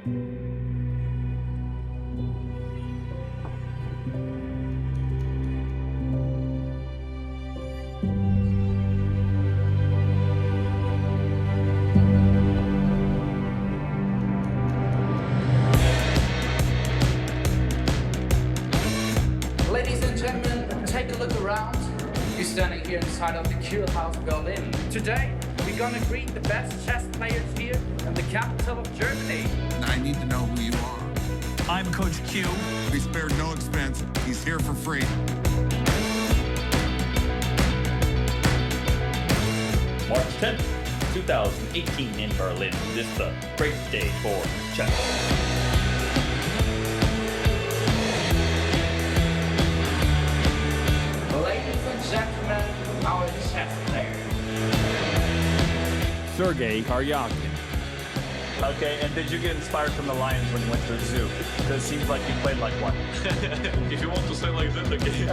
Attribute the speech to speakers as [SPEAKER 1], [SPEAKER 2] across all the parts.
[SPEAKER 1] Ladies and gentlemen, take a look around. You're standing here inside of the Kuehl House, Berlin. Today, we're gonna greet the best chess players here in the capital of Germany.
[SPEAKER 2] I need to know who you are.
[SPEAKER 3] I'm Coach Q.
[SPEAKER 2] We spared no expense. He's here for free.
[SPEAKER 4] March 10th, 2018 in Berlin. This is a great day for chess.
[SPEAKER 1] Ladies and gentlemen, our chess players.
[SPEAKER 5] Sergei Karyakin.
[SPEAKER 6] Okay, and did you get inspired from the lions when you went to the zoo? Because it seems like you played like one.
[SPEAKER 7] If you want to say like that, okay.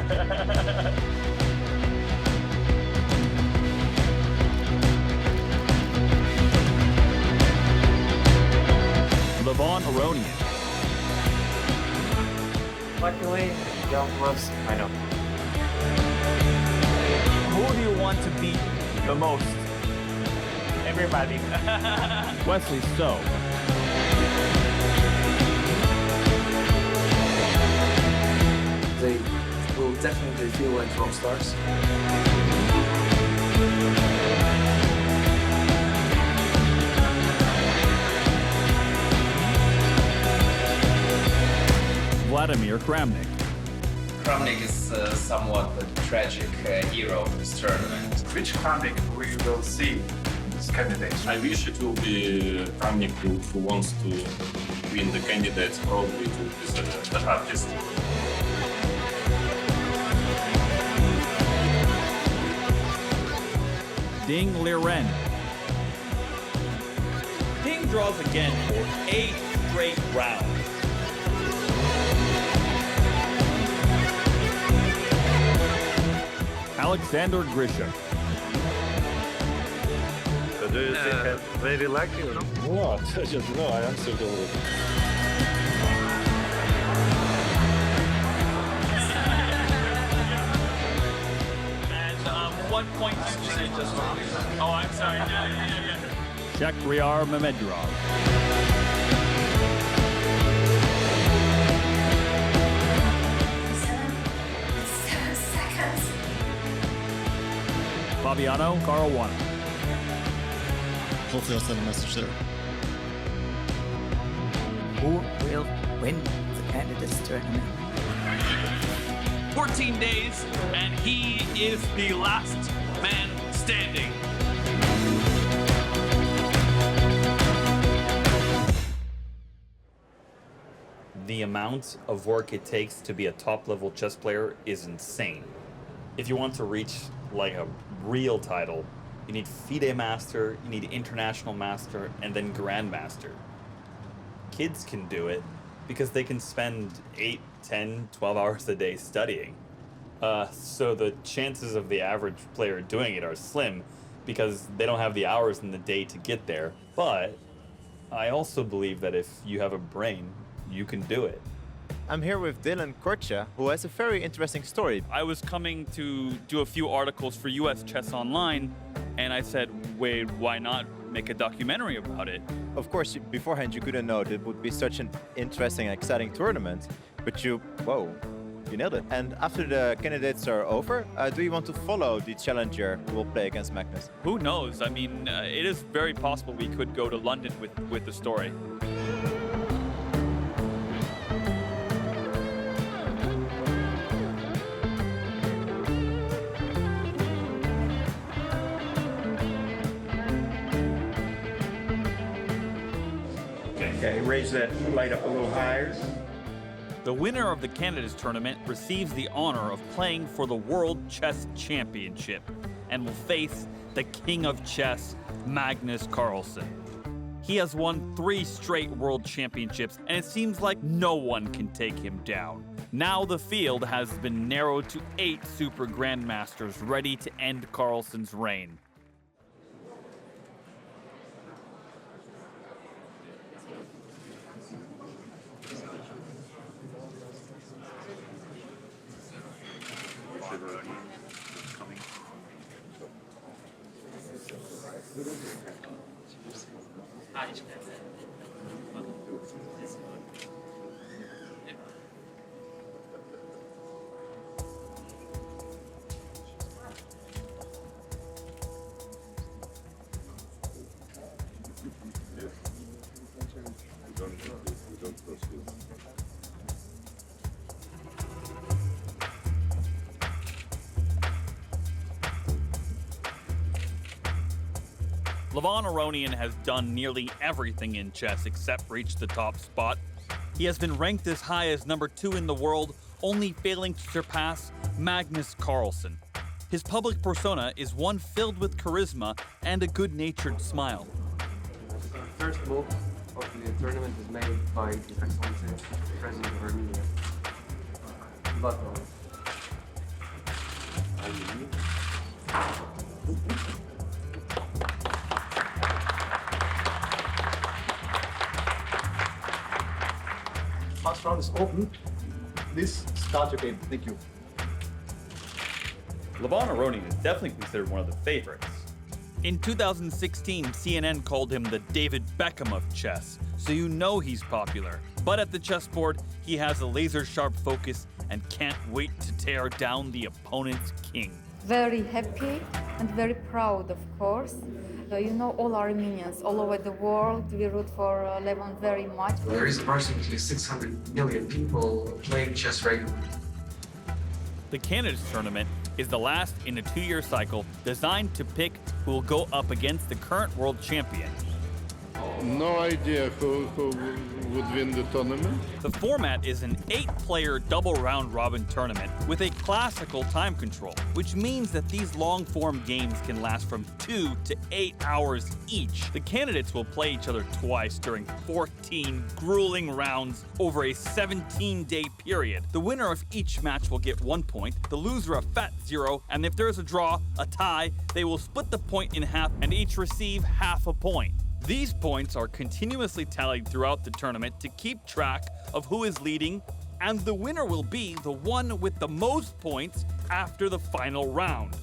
[SPEAKER 5] Levon Aronian.
[SPEAKER 8] Luckily, young was, I know.
[SPEAKER 6] Who do you want to beat the most?
[SPEAKER 8] Everybody.
[SPEAKER 5] Wesley So.
[SPEAKER 9] They will definitely feel like rock stars.
[SPEAKER 5] Vladimir Kramnik.
[SPEAKER 1] Kramnik is somewhat the tragic hero of this tournament.
[SPEAKER 10] Which Kramnik we will see in this candidate?
[SPEAKER 7] I wish it will be Kramnik who wants to win the candidates, probably to be the hardest.
[SPEAKER 5] Ding Liren.
[SPEAKER 4] Ding draws again for 8 straight rounds.
[SPEAKER 5] Alexander Grisham.
[SPEAKER 8] So do you think I'm very lucky or not?
[SPEAKER 7] No, I answered already.
[SPEAKER 6] And 1 point you said just wrong. Oh, I'm sorry. Yeah.
[SPEAKER 5] Shakhriyar Mamedov. Fabiano Caruana.
[SPEAKER 11] Hopefully I'll send a message there.
[SPEAKER 12] Who will win the candidates tournament?
[SPEAKER 3] 14 days, and he is the last man standing.
[SPEAKER 4] The amount of work it takes to be a top-level chess player is insane. If you want to reach like a real title, you need FIDE Master, you need International Master, and then Grandmaster. Kids can do it because they can spend 8, 10, 12 hours a day studying. So the chances of the average player doing it are slim because they don't have the hours in the day to get there. But I also believe that if you have a brain, you can do it.
[SPEAKER 13] I'm here with Dylan Korcha, who has a very interesting story.
[SPEAKER 3] I was coming to do a few articles for US Chess Online, and I said, wait, why not make a documentary about it?
[SPEAKER 13] Of course, beforehand you couldn't know it would be such an interesting and exciting tournament, but you nailed it. And after the candidates are over, do you want to follow the challenger who will play against Magnus?
[SPEAKER 3] Who knows? I mean, it is very possible we could go to London with the story.
[SPEAKER 10] Okay, raise that light up a little higher.
[SPEAKER 3] The winner of the Candidates Tournament receives the honor of playing for the World Chess Championship and will face the King of Chess, Magnus Carlsen. He has won 3 straight World Championships, and it seems like no one can take him down. Now the field has been narrowed to 8 Super Grandmasters ready to end Carlsen's reign. Levon Aronian has done nearly everything in chess except reach the top spot. He has been ranked as high as number 2 in the world, only failing to surpass Magnus Carlsen. His public persona is one filled with charisma and a good-natured smile.
[SPEAKER 9] The first move of the tournament is made by His Excellency, President of Armenia.
[SPEAKER 10] First round is open. Please start your game. Thank you.
[SPEAKER 4] Levon Aronian is definitely considered one of the favorites.
[SPEAKER 3] In 2016, CNN called him the David Beckham of chess, so you know he's popular. But at the chessboard, he has a laser-sharp focus and can't wait to tear down the opponent's king.
[SPEAKER 11] Very happy and very proud, of course. You know, all Armenians all over the world, we root for Levon very much.
[SPEAKER 9] There is approximately 600 million people playing chess regularly.
[SPEAKER 3] The Candidates Tournament is the last in a 2-year cycle designed to pick who will go up against the current world champion.
[SPEAKER 14] No idea who would win the tournament.
[SPEAKER 3] The format is an 8-player double round-robin tournament with a classical time control, which means that these long-form games can last from 2 to 8 hours each. The candidates will play each other twice during 14 grueling rounds over a 17-day period. The winner of each match will get 1 point, the loser a fat 0, and if there's a draw, a tie, they will split the point in half and each receive half a point. These points are continuously tallied throughout the tournament to keep track of who is leading, and the winner will be the one with the most points after the final round.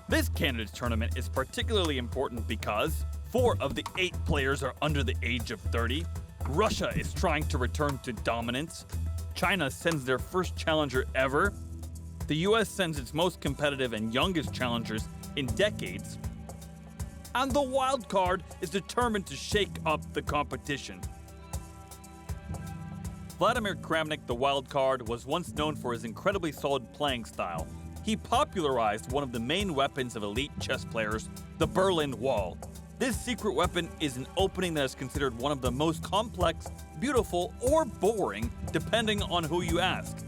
[SPEAKER 3] This Candidates Tournament is particularly important because 4 of the 8 players are under the age of 30, Russia is trying to return to dominance, China sends their first challenger ever, the US sends its most competitive and youngest challengers in decades, and the wild card is determined to shake up the competition. Vladimir Kramnik, the wild card, was once known for his incredibly solid playing style. He popularized one of the main weapons of elite chess players, the Berlin Wall. This secret weapon is an opening that is considered one of the most complex, beautiful, or boring, depending on who you ask.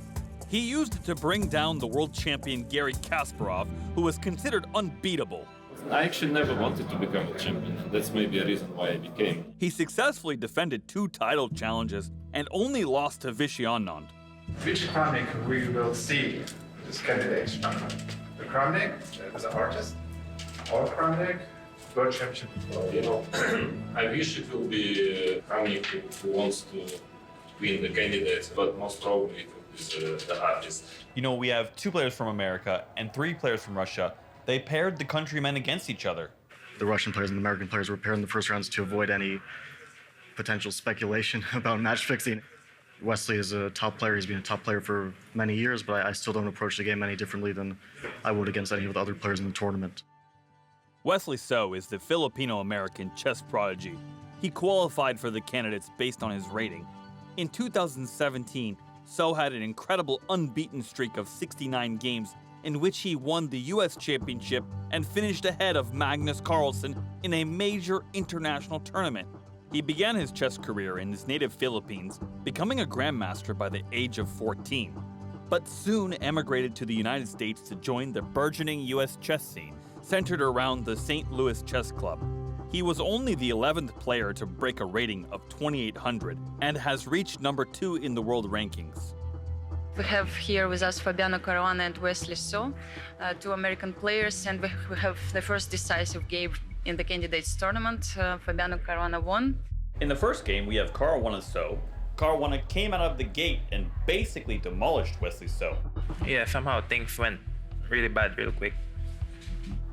[SPEAKER 3] He used it to bring down the world champion Garry Kasparov, who was considered unbeatable.
[SPEAKER 7] I actually never wanted to become a champion, and that's maybe a reason why I became.
[SPEAKER 3] He successfully defended 2 title challenges and only lost to Vichy Anand.
[SPEAKER 15] Which Kramnik we will see this candidate? The Kramnik, the artist, or Kramnik, world champion?
[SPEAKER 7] Well, you know, I wish it will be Kramnik who wants to win the candidates, but most probably it will be the artist.
[SPEAKER 4] You know, we have 2 players from America and 3 players from Russia. They paired the countrymen against each other.
[SPEAKER 16] The Russian players and the American players were paired in the first rounds to avoid any potential speculation about match fixing. Wesley is a top player. He's been a top player for many years, but I still don't approach the game any differently than I would against any of the other players in the tournament.
[SPEAKER 3] Wesley So is the Filipino-American chess prodigy. He qualified for the candidates based on his rating. In 2017, So had an incredible unbeaten streak of 69 games in which he won the US Championship and finished ahead of Magnus Carlsen in a major international tournament. He began his chess career in his native Philippines, becoming a Grandmaster by the age of 14, but soon emigrated to the United States to join the burgeoning US chess scene, centered around the St. Louis Chess Club. He was only the 11th player to break a rating of 2,800 and has reached number 2 in the world rankings.
[SPEAKER 17] We have here with us Fabiano Caruana and Wesley So, 2 American players, and we have the first decisive game in the candidates tournament. Fabiano Caruana won.
[SPEAKER 4] In the first game, we have Caruana So. Caruana came out of the gate and basically demolished Wesley So.
[SPEAKER 8] Yeah, somehow things went really bad real quick.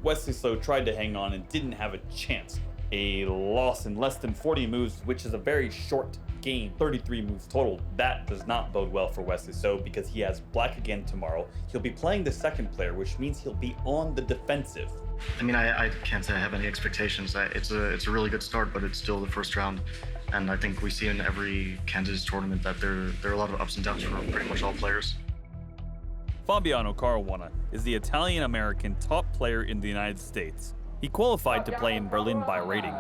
[SPEAKER 4] Wesley So tried to hang on and didn't have a chance. A loss in less than 40 moves, which is a very short game, 33 moves total. That does not bode well for Wesley So because he has black again tomorrow. He'll be playing the second player, which means he'll be on the defensive.
[SPEAKER 16] I mean, I can't say I have any expectations. It's a really good start, but it's still the first round. And I think we see in every candidates tournament that there are a lot of ups and downs for pretty much all players.
[SPEAKER 3] Fabiano Caruana is the Italian-American top player in the United States. He qualified to play in Berlin by rating.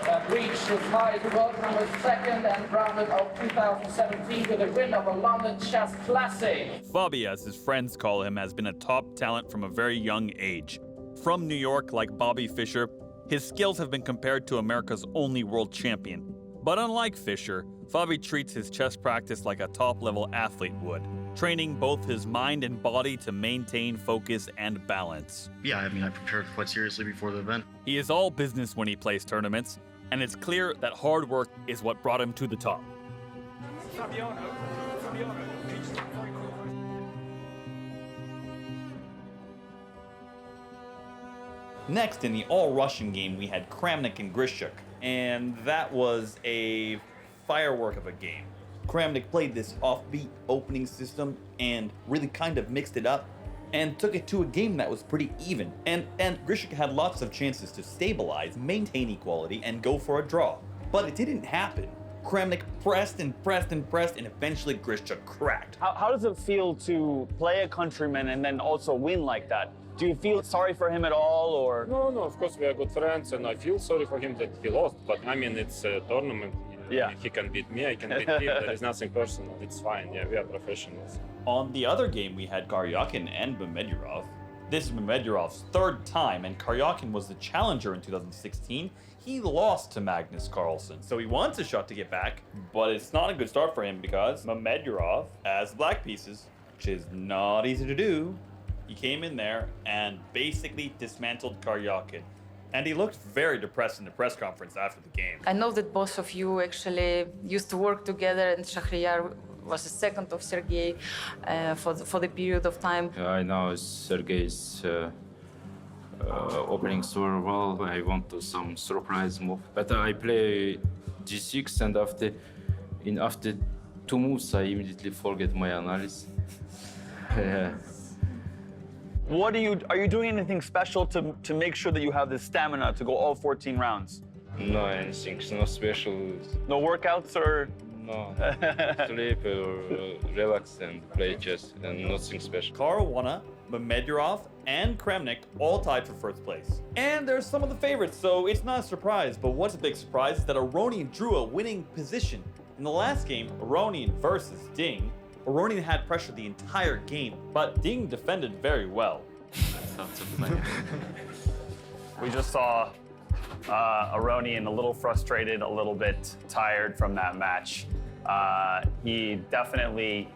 [SPEAKER 1] And reached his highest world number second and rounded of 2017 with a win of a London Chess Classic.
[SPEAKER 3] Fabi, as his friends call him, has been a top talent from a very young age. From New York, like Bobby Fischer, his skills have been compared to America's only world champion. But unlike Fischer, Fabi treats his chess practice like a top-level athlete would, training both his mind and body to maintain focus and balance.
[SPEAKER 16] Yeah, I mean, I prepared quite seriously before the event.
[SPEAKER 3] He is all business when he plays tournaments, and it's clear that hard work is what brought him to the top. Next, in the all-Russian game, we had Kramnik and Grishuk, and that was a firework of a game. Kramnik played this offbeat opening system and really kind of mixed it up and took it to a game that was pretty even. And Grishuk had lots of chances to stabilize, maintain equality, and go for a draw. But it didn't happen. Kramnik pressed and pressed and pressed, and eventually Grishuk cracked.
[SPEAKER 6] How does it feel to play a countryman and then also win like that? Do you feel sorry for him at all, or?
[SPEAKER 7] No, of course we are good friends, and I feel sorry for him that he lost. But I mean, it's a tournament.
[SPEAKER 6] Yeah.
[SPEAKER 7] He can beat me, I can beat him. There is nothing personal. It's fine. Yeah, we are professionals.
[SPEAKER 3] On the other game, we had Karyakin and Mamedyarov. This is Mamedyarov's third time, and Karyakin was the challenger in 2016. He lost to Magnus Carlsen, so he wants a shot to get back, but it's not a good start for him because Mamedyarov has black pieces, which is not easy to do. He came in there and basically dismantled Karyakin. And he looked very depressed in the press conference after the game.
[SPEAKER 17] I know that both of you actually used to work together, and Shahryar was the second of Sergei for the period of time.
[SPEAKER 18] I know Sergei's opening so well. I want to some surprise move, but I play g6, and after 2 moves, I immediately forget my analysis.
[SPEAKER 6] What are you doing anything special to make sure that you have the stamina to go all 14 rounds?
[SPEAKER 18] No, anything, no special.
[SPEAKER 6] No workouts or?
[SPEAKER 18] No, sleep or relax and play chess, and nothing special.
[SPEAKER 3] Caruana, Mamedyarov, and Kramnik all tied for first place. And there's some of the favorites, so it's not a surprise. But what's a big surprise is that Aronian drew a winning position. In the last game, Aronian versus Ding, Aronian had pressure the entire game, but Ding defended very well.
[SPEAKER 6] We just saw Aronian a little frustrated, a little bit tired from that match. He definitely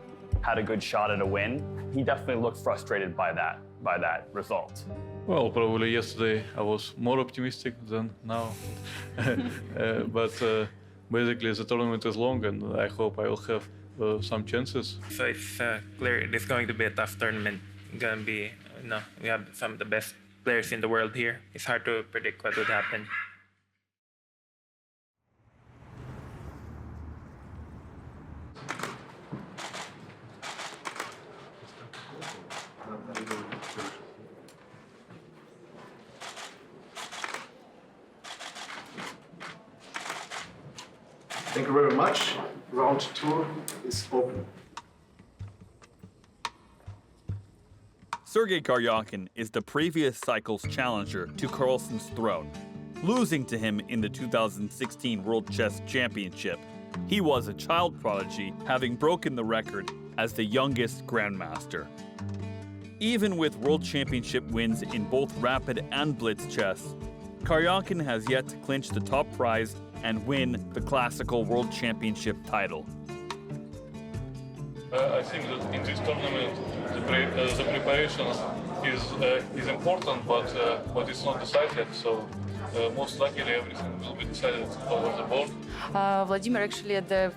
[SPEAKER 6] had a good shot at a win. He definitely looked frustrated by that result.
[SPEAKER 19] Well, probably yesterday I was more optimistic than now. But basically the tournament is long, and I hope I will have some chances.
[SPEAKER 8] So it's clear it's going to be a tough tournament. Gonna be, we have some of the best players in the world here. It's hard to predict what would happen.
[SPEAKER 15] Thank you very much. Round 2 is open.
[SPEAKER 3] Sergei Karyakin is the previous cycle's challenger to Carlsen's throne. Losing to him in the 2016 World Chess Championship, he was a child prodigy, having broken the record as the youngest Grandmaster. Even with World Championship wins in both Rapid and Blitz chess, Karyakin has yet to clinch the top prize and win the Classical World Championship title.
[SPEAKER 19] I think that in this tournament, the preparation is important, but it's not decided. So most likely everything will be decided over the board.
[SPEAKER 17] Vladimir, actually at the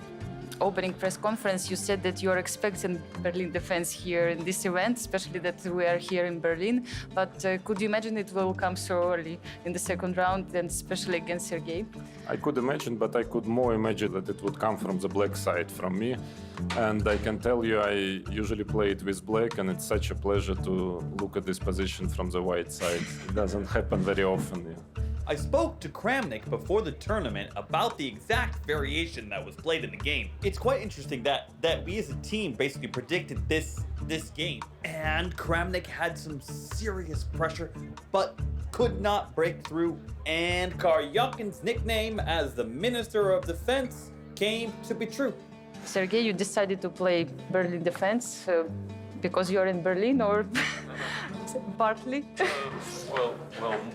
[SPEAKER 17] opening press conference, you said that you're expecting Berlin defense here in this event, especially that we are here in Berlin. But could you imagine it will come so early in the second round, and especially against Sergei?
[SPEAKER 7] I could imagine, but I could more imagine that it would come from the black side, from me. And I can tell you, I usually play it with black, and it's such a pleasure to look at this position from the white side. It doesn't happen very often. Yeah.
[SPEAKER 3] I spoke to Kramnik before the tournament about the exact variation that was played in the game. It's quite interesting that we as a team basically predicted this game. And Kramnik had some serious pressure, but
[SPEAKER 4] could not break through, and Karyakin's nickname as the Minister of Defense came to be true.
[SPEAKER 17] Sergey, you decided to play Berlin defense because you're in Berlin, or partly?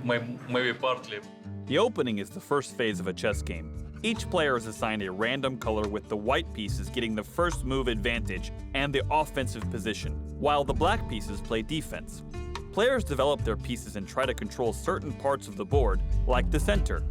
[SPEAKER 19] Maybe partly.
[SPEAKER 3] The opening is the first phase of a chess game. Each player is assigned a random color, with the white pieces getting the first move advantage and the offensive position, while the black pieces play defense. Players develop their pieces and try to control certain parts of the board, like the center.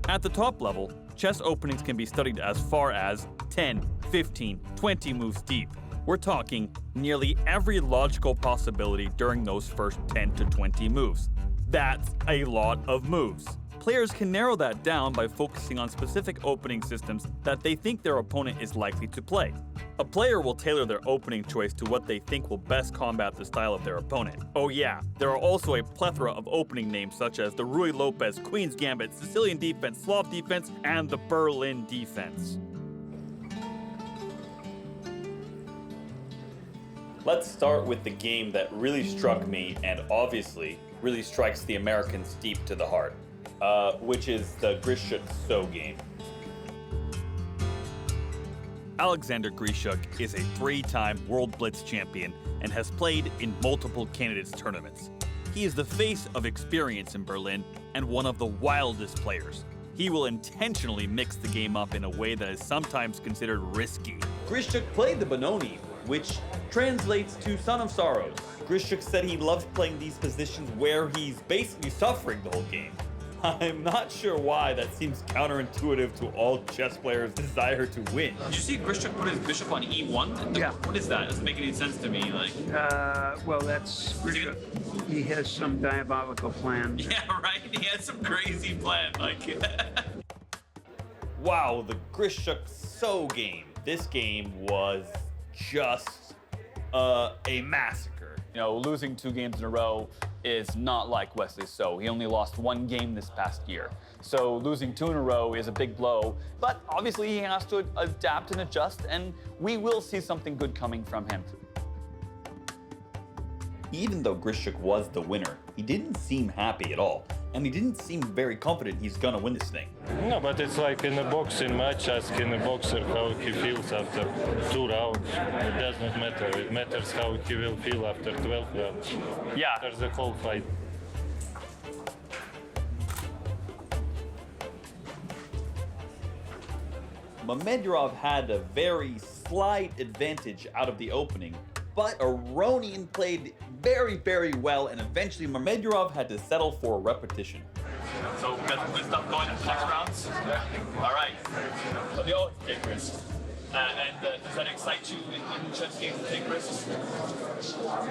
[SPEAKER 3] At the top level, chess openings can be studied as far as 10, 15, 20 moves deep. We're talking nearly every logical possibility during those first 10 to 20 moves. That's a lot of moves. Players can narrow that down by focusing on specific opening systems that they think their opponent is likely to play. A player will tailor their opening choice to what they think will best combat the style of their opponent. Oh yeah, there are also a plethora of opening names such as the Ruy Lopez, Queen's Gambit, Sicilian Defense, Slav Defense, and the Berlin Defense.
[SPEAKER 4] Let's start with the game that really struck me and obviously really strikes the Americans deep to the heart, which is the Wesley So game.
[SPEAKER 3] Alexander Grishuk is a 3-time World Blitz champion and has played in multiple candidates tournaments. He is the face of experience in Berlin and one of the wildest players. He will intentionally mix the game up in a way that is sometimes considered risky.
[SPEAKER 4] Grishuk played the Benoni, which translates to Son of Sorrows. Grishuk said he loves playing these positions where he's basically suffering the whole game. I'm not sure why that seems counterintuitive to all chess players' desire to win.
[SPEAKER 3] Did you see Grishuk put his bishop on e1?
[SPEAKER 10] Yeah.
[SPEAKER 3] What is that? It doesn't make any sense to me.
[SPEAKER 10] Well, that's Grishuk. He has some diabolical plan.
[SPEAKER 3] Yeah, right? He had some crazy plan.
[SPEAKER 4] Wow, the Grishuk So game. This game was just a massacre.
[SPEAKER 20] You know, losing 2 games in a row is not like Wesley So. He only lost 1 game this past year. So losing 2 in a row is a big blow, but obviously he has to adapt and adjust, and we will see something good coming from him.
[SPEAKER 4] Even though Grishuk was the winner, he didn't seem happy at all, and he didn't seem very confident he's gonna win this thing.
[SPEAKER 19] No, but it's like in a boxing match, asking a boxer how he feels after 2 rounds. It does not matter. It matters how he will feel after 12 rounds.
[SPEAKER 6] Yeah.
[SPEAKER 19] After the whole fight.
[SPEAKER 4] Mamedov had a very slight advantage out of the opening, but Aronian played very, very well, and eventually Mamedov had to settle for a repetition.
[SPEAKER 3] So we got some good stuff going in the next rounds. All right. So they always take risks. Does that excite you in chess games to take risks? That's what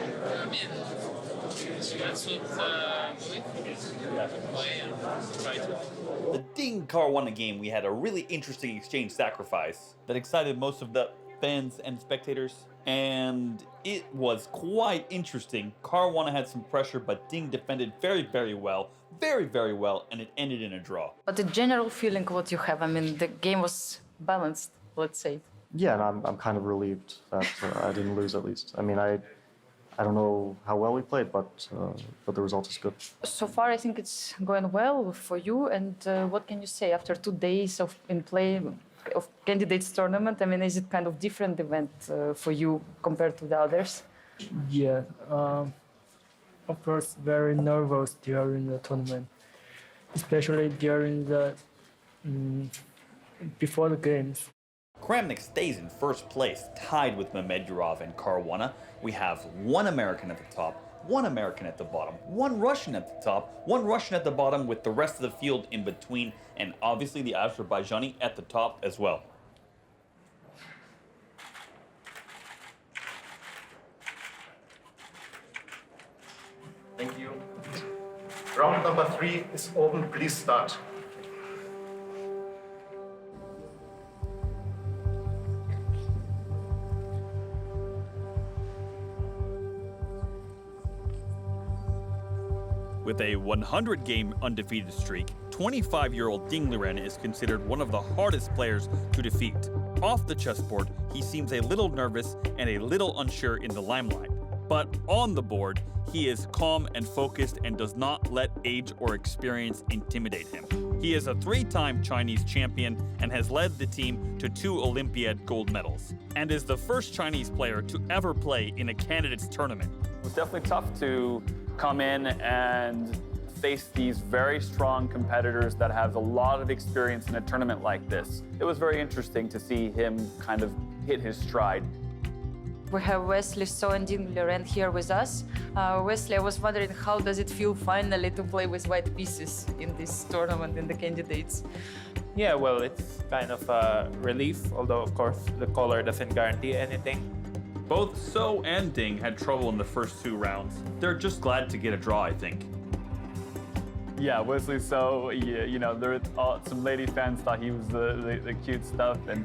[SPEAKER 4] The Ding Caruana game, we had a really interesting exchange sacrifice that excited most of the fans and spectators, and it was quite interesting. Caruana had some pressure, but Ding defended very, very well, and it ended in a draw.
[SPEAKER 17] But the general feeling what you have, I mean, the game was balanced, let's say.
[SPEAKER 16] Yeah, and I'm kind of relieved that I didn't lose at least. I mean, I don't know how well we played, but the result is good.
[SPEAKER 17] So far, I think it's going well for you. And what can you say after 2 days of play of candidates tournament? I mean, is it kind of different event for you compared to the others?
[SPEAKER 21] Yeah, of course, very nervous during the tournament, especially during the before the games.
[SPEAKER 4] Kramnik stays in first place, tied with Mamedov and Caruana. We have 1 American at the top, 1 American at the bottom, 1 Russian at the top, 1 Russian at the bottom, with the rest of the field in between, and obviously the Azerbaijani at the top as well.
[SPEAKER 22] Thank you. Round number 3 is open. Please start.
[SPEAKER 3] With a 100-game undefeated streak, 25-year-old Ding Liren is considered one of the hardest players to defeat. Off the chessboard, he seems a little nervous and a little unsure in the limelight. But on the board, he is calm and focused and does not let age or experience intimidate him. He is a 3-time Chinese champion and has led the team to 2 Olympiad gold medals, and is the first Chinese player to ever play in a candidates tournament.
[SPEAKER 20] It was definitely tough to come in and face these very strong competitors that have a lot of experience in a tournament like this. It was very interesting to see him kind of hit his stride.
[SPEAKER 17] We have Wesley So and Liren here with us. Wesley, I was wondering, how does it feel finally to play with white pieces in this tournament in the candidates?
[SPEAKER 8] Yeah, well, it's kind of a relief, although of course the color doesn't guarantee anything.
[SPEAKER 3] Both So and Ding had trouble in the first 2 rounds. They're just glad to get a draw, I think.
[SPEAKER 20] Yeah, Wesley So, you know, some lady fans thought he was the cute stuff, and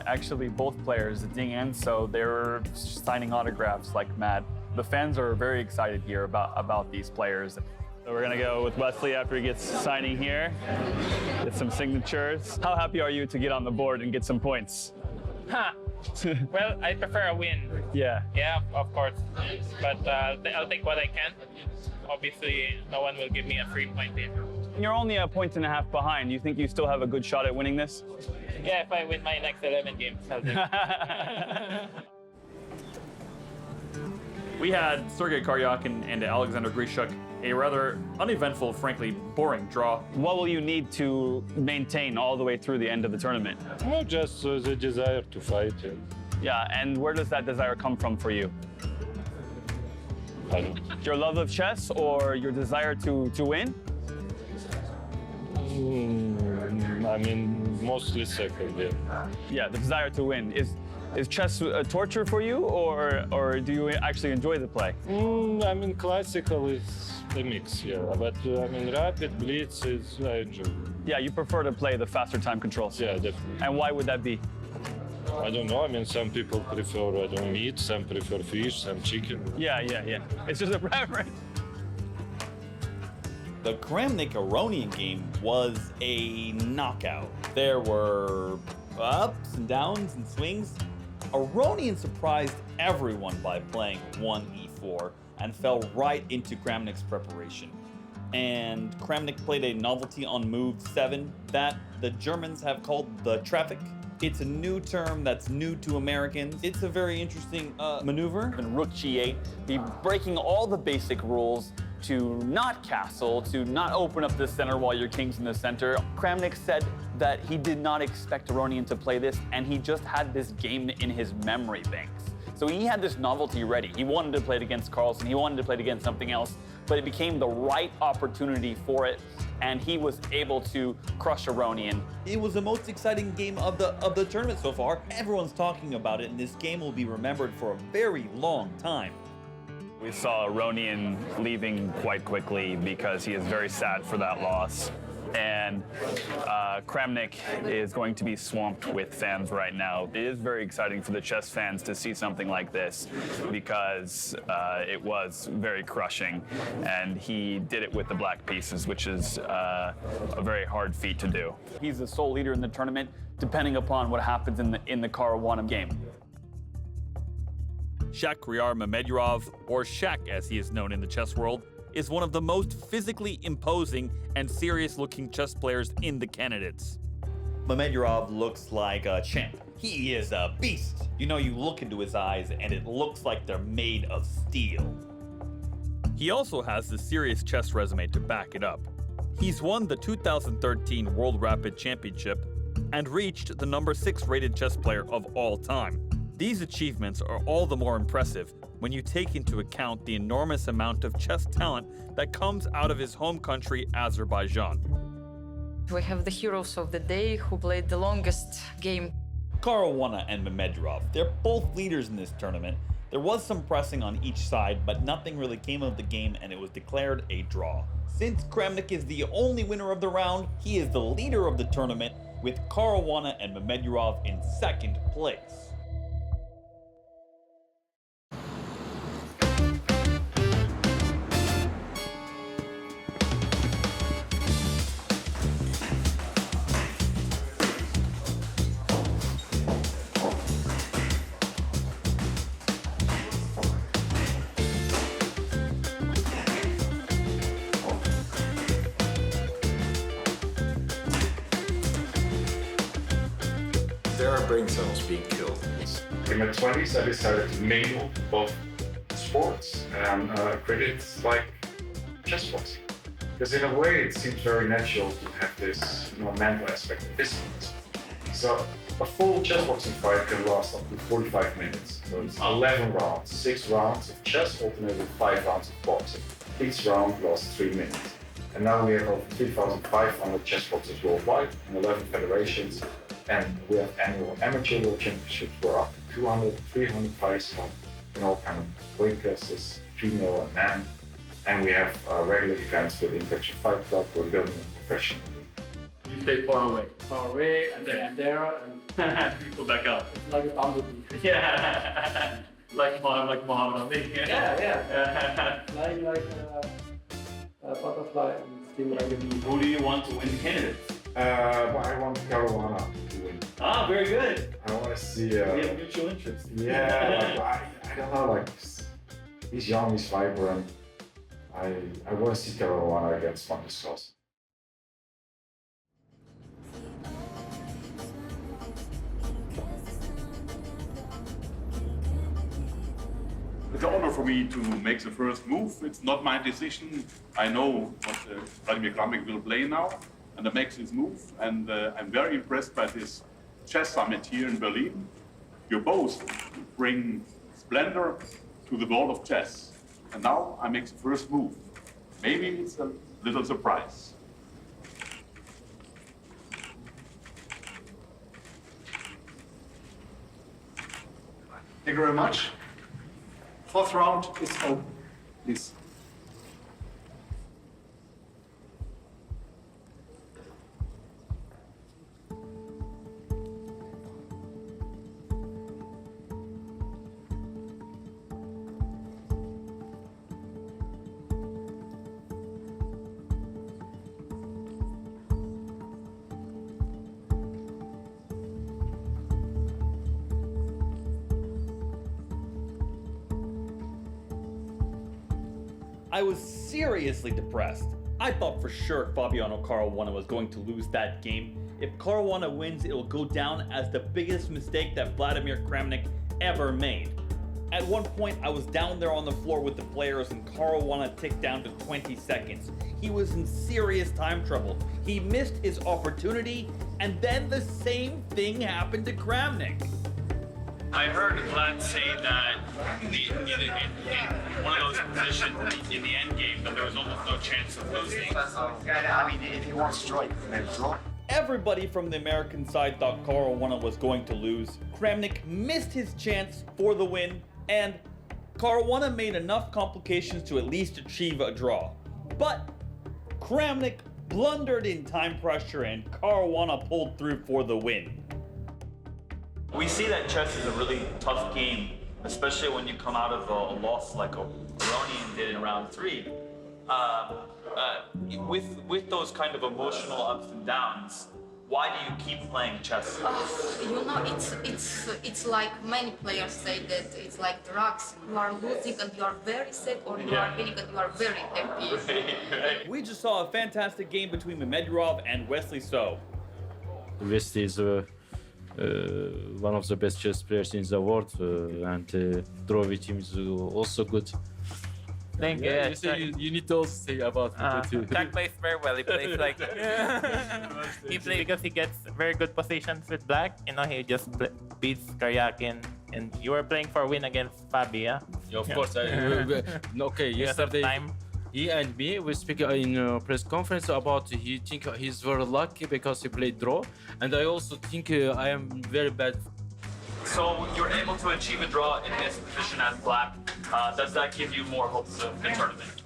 [SPEAKER 20] actually both players, Ding and So, they were signing autographs like mad. The fans are very excited here about these players. So we're gonna go with Wesley after he gets signing here, get some signatures. How happy are you to get on the board and get some points?
[SPEAKER 2] Well, I prefer a win.
[SPEAKER 20] Yeah.
[SPEAKER 2] Yeah, of course. But I'll take what I can. Obviously, no one will give me a free point here.
[SPEAKER 20] You're only a 1.5 points behind. You think you still have a good shot at winning this?
[SPEAKER 2] Yeah, if I win my next 11 games, I'll do it.
[SPEAKER 3] We had Sergei Karyakin and Alexander Grishuk, a rather uneventful, frankly boring draw.
[SPEAKER 20] What will you need to maintain all the way through the end of the tournament?
[SPEAKER 7] Well, just the desire to fight.
[SPEAKER 20] Yeah, and where does that desire come from for you? Your love of chess or your desire to win?
[SPEAKER 7] I mean, mostly second, yeah.
[SPEAKER 20] Yeah, the desire to win. Is chess a torture for you, or do you actually enjoy the play?
[SPEAKER 7] I mean, classical is a mix, yeah. But I mean, rapid blitz is I enjoy.
[SPEAKER 20] Yeah, you prefer to play the faster time controls.
[SPEAKER 7] Yeah, definitely.
[SPEAKER 20] And why would that be?
[SPEAKER 7] I don't know. I mean, some people prefer, I don't know, meat, some prefer fish, some chicken.
[SPEAKER 20] Yeah. It's just a preference.
[SPEAKER 3] The Kramnik Aronian game was a knockout. There were ups and downs and swings. Aronian surprised everyone by playing 1e4 and fell right into Kramnik's preparation. And Kramnik played a novelty on move 7 that the Germans have called the traffic. It's a new term that's new to Americans. It's a very interesting maneuver.
[SPEAKER 20] And Rook G8, be breaking all the basic rules to not castle, to not open up the center while your king's in the center. Kramnik said that he did not expect Aronian to play this, and he just had this game in his memory banks. So he had this novelty ready. He wanted to play it against Carlsen, he wanted to play it against something else, but it became the right opportunity for it, and he was able to crush Aronian.
[SPEAKER 3] It was the most exciting game of the tournament so far. Everyone's talking about it, and this game will be remembered for a very long time.
[SPEAKER 20] We saw Aronian leaving quite quickly because he is very sad for that loss. And Kramnik is going to be swamped with fans right now. It is very exciting for the chess fans to see something like this because it was very crushing. And he did it with the black pieces, which is a very hard feat to do. He's the sole leader in the tournament, depending upon what happens in the Caruana game.
[SPEAKER 3] Shakhriyar Mamedyarov, or Shak as he is known in the chess world, is one of the most physically imposing and serious-looking chess players in the candidates. Mamedyarov looks like a champ. He is a beast. You know, you look into his eyes and it looks like they're made of steel. He also has the serious chess resume to back it up. He's won the 2013 World Rapid Championship and reached the number 6 rated chess player of all time. These achievements are all the more impressive when you take into account the enormous amount of chess talent that comes out of his home country, Azerbaijan.
[SPEAKER 17] We have the heroes of the day who played the longest game.
[SPEAKER 3] Caruana and Mamedyarov, they're both leaders in this tournament. There was some pressing on each side, but nothing really came of the game and it was declared a draw. Since Kramnik is the only winner of the round, he is the leader of the tournament, with Caruana and Mamedyarov in second place.
[SPEAKER 5] there are brain cells being killed.
[SPEAKER 15] In my 20s, I decided to mingle both sports and create like chess boxing. Because in a way, it seems very natural to have this mental aspect of distance. So a full chess boxing fight can last up to 45 minutes. So it's 11 rounds, 6 rounds of chess alternated with 5 rounds of boxing. Each round lasts 3 minutes. And now we have over 3,500 chess boxers worldwide in 11 federations. And we have annual amateur world championships where up to 200, 300 fighters come in all kinds of weight classes, female and man. And we have regular events with the Infection Fight Club. We're building a professional league.
[SPEAKER 12] You stay far away. Far away, and then there, and go back up. It's like a bumblebee. Yeah. like Muhammad Ali. Yeah. Flying like a butterfly and still like a bee.
[SPEAKER 20] Who do you want to win the candidates?
[SPEAKER 15] Well, I want Caruana to win.
[SPEAKER 20] Ah, very good.
[SPEAKER 15] I want to see.
[SPEAKER 20] We have mutual interest.
[SPEAKER 15] Yeah, I don't know, like, he's young, he's vibrant. I want to see Caruana against Magnus Carlsen.
[SPEAKER 23] It's an honor for me to make the first move. It's not my decision. I know what Vladimir Kramnik will play now, and I make this move. And I'm very impressed by this chess summit here in Berlin. You both bring splendor to the world of chess. And now I make the first move. Maybe it's a little surprise.
[SPEAKER 22] Thank you very much. Fourth round is open, please.
[SPEAKER 3] I was seriously depressed. I thought for sure Fabiano Caruana was going to lose that game. If Caruana wins, it will go down as the biggest mistake that Vladimir Kramnik ever made. At one point, I was down there on the floor with the players and Caruana ticked down to 20 seconds. He was in serious time trouble. He missed his opportunity, and then the same thing happened to Kramnik.
[SPEAKER 20] I heard Vlad say that in one of those positions in the end game that there was almost no chance of losing.
[SPEAKER 22] I mean, if he wants to draw, you can maybe draw.
[SPEAKER 3] Everybody from the American side thought Caruana was going to lose. Kramnik missed his chance for the win, and Caruana made enough complications to at least achieve a draw. But Kramnik blundered in time pressure and Caruana pulled through for the win.
[SPEAKER 20] We see that chess is a really tough game, especially when you come out of a loss like Aronian did in round 3. With those kind of emotional ups and downs, why do you keep playing chess?
[SPEAKER 11] It's like many players say that it's like drugs. You are losing and you are very sad, or you are winning and you are very happy.
[SPEAKER 3] We just saw a fantastic game between Medvedev and Wesley So.
[SPEAKER 18] Wesley is one of the best chess players in the world, and draw with him is also good.
[SPEAKER 8] Thank you.
[SPEAKER 18] Yeah, you need to also say about it too.
[SPEAKER 8] Jack plays very well. He plays like he plays because he gets very good positions with black. You know, he just beats Karyakin. And you were playing for a win against Fabia.
[SPEAKER 18] Yeah, of course. Okay, yesterday he and me we speak in a press conference about he think he's very lucky because he played draw, and I also think I am very bad.
[SPEAKER 20] So you're able to achieve a draw in this position as black. Does that give you more hopes of the tournament?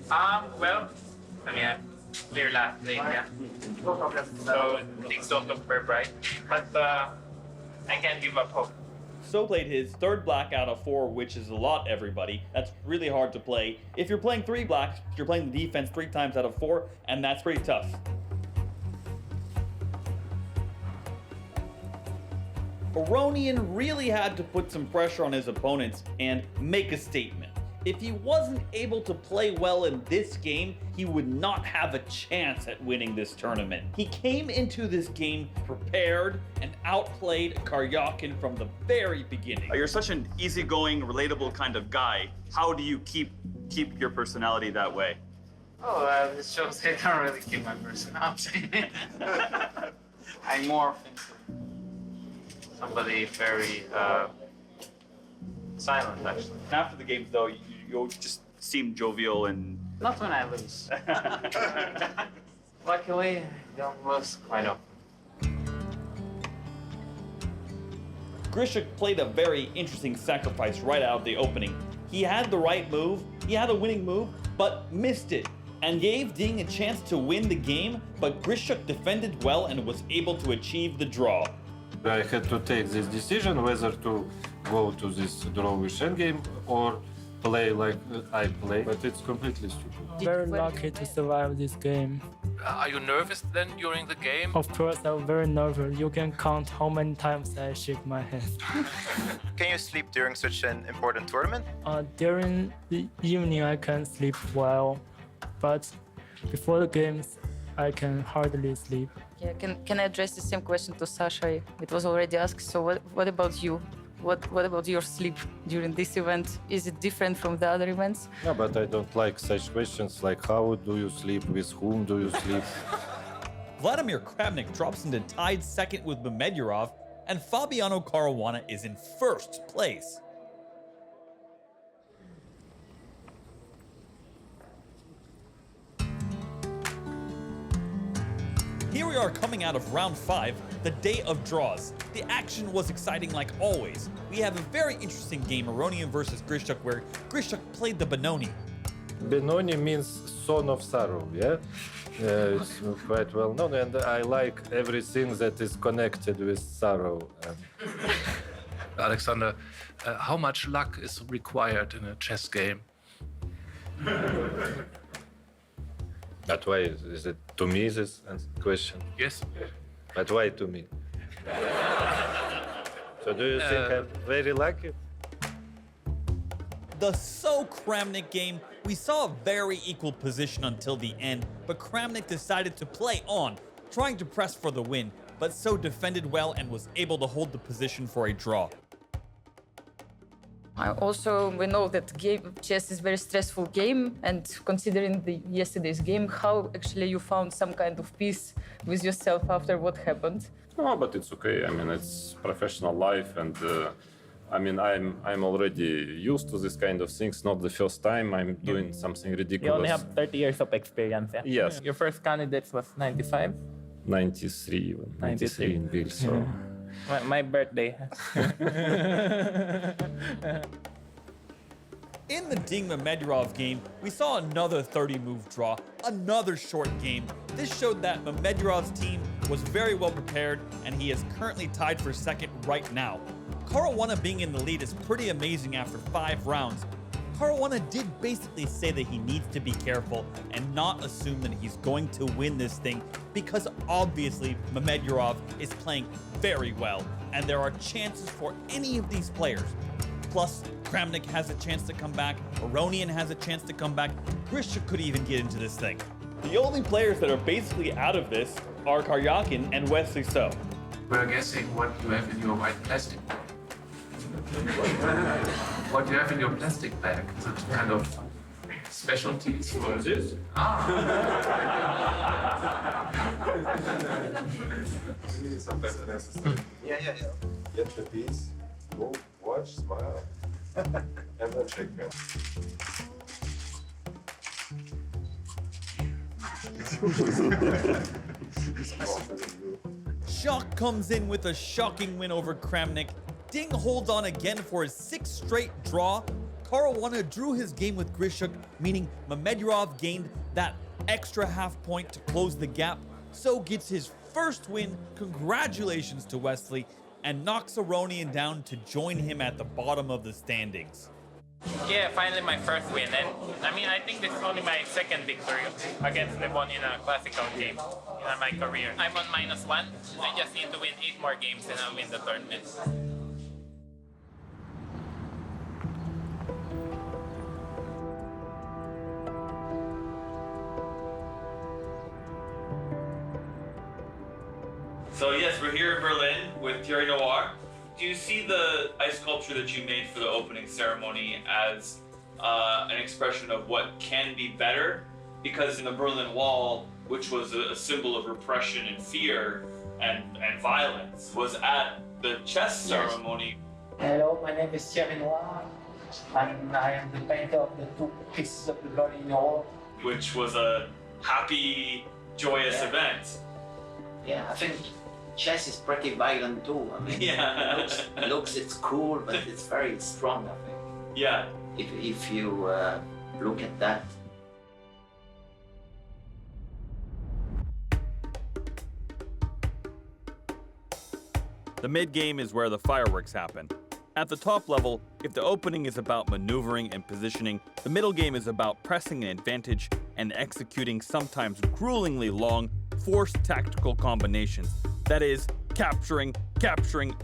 [SPEAKER 8] Well, I mean, clear last lane, yeah. So things don't look very bright, but I can't give up hope.
[SPEAKER 3] So played his third black out of 4, which is a lot, everybody. That's really hard to play. If you're playing 3 blacks, you're playing the defense 3 times out of 4, and that's pretty tough. Aronian really had to put some pressure on his opponents and make a statement. If he wasn't able to play well in this game, he would not have a chance at winning this tournament. He came into this game prepared and outplayed Karyakin from the very beginning.
[SPEAKER 20] You're such an easygoing, relatable kind of guy. How do you keep your personality that way?
[SPEAKER 8] Oh, this shows I don't really keep my personality. I'm more somebody very silent, actually.
[SPEAKER 20] After the games, though, you just seem jovial and...
[SPEAKER 8] Not when I lose. Luckily, I don't lose quite often.
[SPEAKER 3] Grishuk played a very interesting sacrifice right out of the opening. He had the right move, he had a winning move, but missed it, and gave Ding a chance to win the game, but Grishuk defended well and was able to achieve the draw.
[SPEAKER 7] I had to take this decision whether to go to this drawish endgame or play like I play, but it's completely stupid.
[SPEAKER 21] Very lucky to survive this game.
[SPEAKER 9] Are you nervous then during the game?
[SPEAKER 21] Of course, I'm very nervous. You can count how many times I shake my head.
[SPEAKER 13] Can you sleep during such an important tournament?
[SPEAKER 21] During the evening, I can sleep well, but before the games, I can hardly sleep.
[SPEAKER 17] Yeah, can I address the same question to Sasha? It was already asked. So what about you? What about your sleep during this event? Is it different from the other events?
[SPEAKER 7] Yeah, but I don't like such questions like how do you sleep, with whom do you sleep?
[SPEAKER 3] Vladimir Kramnik drops into tied second with Mamedyarov, and Fabiano Caruana is in first place. Here we are coming out of round 5, the day of draws. The action was exciting like always. We have a very interesting game, Aronian versus Grishuk, where Grishuk played the Benoni.
[SPEAKER 7] Benoni means son of sorrow, yeah? It's quite well known, and I like everything that is connected with sorrow.
[SPEAKER 9] Alexander, how much luck is required in a chess game?
[SPEAKER 7] But why is it to me this question?
[SPEAKER 9] Yes.
[SPEAKER 7] But why to me? So do you think I'm very lucky?
[SPEAKER 3] The So Kramnik game, we saw a very equal position until the end, but Kramnik decided to play on, trying to press for the win, but So defended well and was able to hold the position for a draw.
[SPEAKER 17] Also, we know that chess is a very stressful game, and considering yesterday's game, how actually you found some kind of peace with yourself after what happened?
[SPEAKER 7] Oh, but it's okay. I mean, it's professional life, and I mean, I'm already used to this kind of things. Not the first time I'm doing something ridiculous.
[SPEAKER 8] You only have 30 years of experience, yeah?
[SPEAKER 7] Yes.
[SPEAKER 8] Your first candidate was 95?
[SPEAKER 7] 93 in Bill, so...
[SPEAKER 8] My birthday.
[SPEAKER 3] In the Ding Mamedyarov game, we saw another 30-move draw, another short game. This showed that Mamedyarov's team was very well prepared, and he is currently tied for second right now. Caruana being in the lead is pretty amazing after 5 rounds. Caruana did basically say that he needs to be careful and not assume that he's going to win this thing, because obviously Mamedyarov is playing very well, and there are chances for any of these players. Plus, Kramnik has a chance to come back, Aronian has a chance to come back, Grishuk could even get into this thing. The only players that are basically out of this are Karyakin and Wesley So.
[SPEAKER 12] We're guessing what you have in your white plastic bag. What you have in your plastic bag? Is it kind of specialties for this?
[SPEAKER 5] Sometimes necessary.
[SPEAKER 13] Yeah.
[SPEAKER 5] Get the piece, go, watch, smile, and then shake hands.
[SPEAKER 3] Shock comes in with a shocking win over Kramnik. Ding holds on again for his 6th straight draw. Caruana drew his game with Grishuk, meaning Mamedyarov gained that extra half point to close the gap. So gets his first win. Congratulations to Wesley, and knocks Aronian down to join him at the bottom of the standings.
[SPEAKER 8] Yeah, finally my first win, and I mean, I think this is only my second victory against Levon in a classical game in my career. I'm on -1. I just need to win 8 more games and I'll win the tournament.
[SPEAKER 3] So yes, we're here in Berlin with Thierry Noir. Do you see the ice sculpture that you made for the opening ceremony as an expression of what can be better? Because in the Berlin Wall, which was a symbol of repression and fear and violence, was at the chess ceremony.
[SPEAKER 1] Hello, my name is Thierry Noir, and I am the painter of the 2 pieces of the Berlin Wall.
[SPEAKER 3] Which was a happy, joyous event.
[SPEAKER 10] Yeah, I think chess is pretty violent too. I mean,
[SPEAKER 3] Yeah.
[SPEAKER 10] looks it's cool, but it's very strong, I think.
[SPEAKER 3] Yeah.
[SPEAKER 10] If you look at that.
[SPEAKER 3] The mid-game is where the fireworks happen. At the top level, if the opening is about maneuvering and positioning, the middle game is about pressing an advantage and executing sometimes gruelingly long, forced tactical combinations. That is, capturing,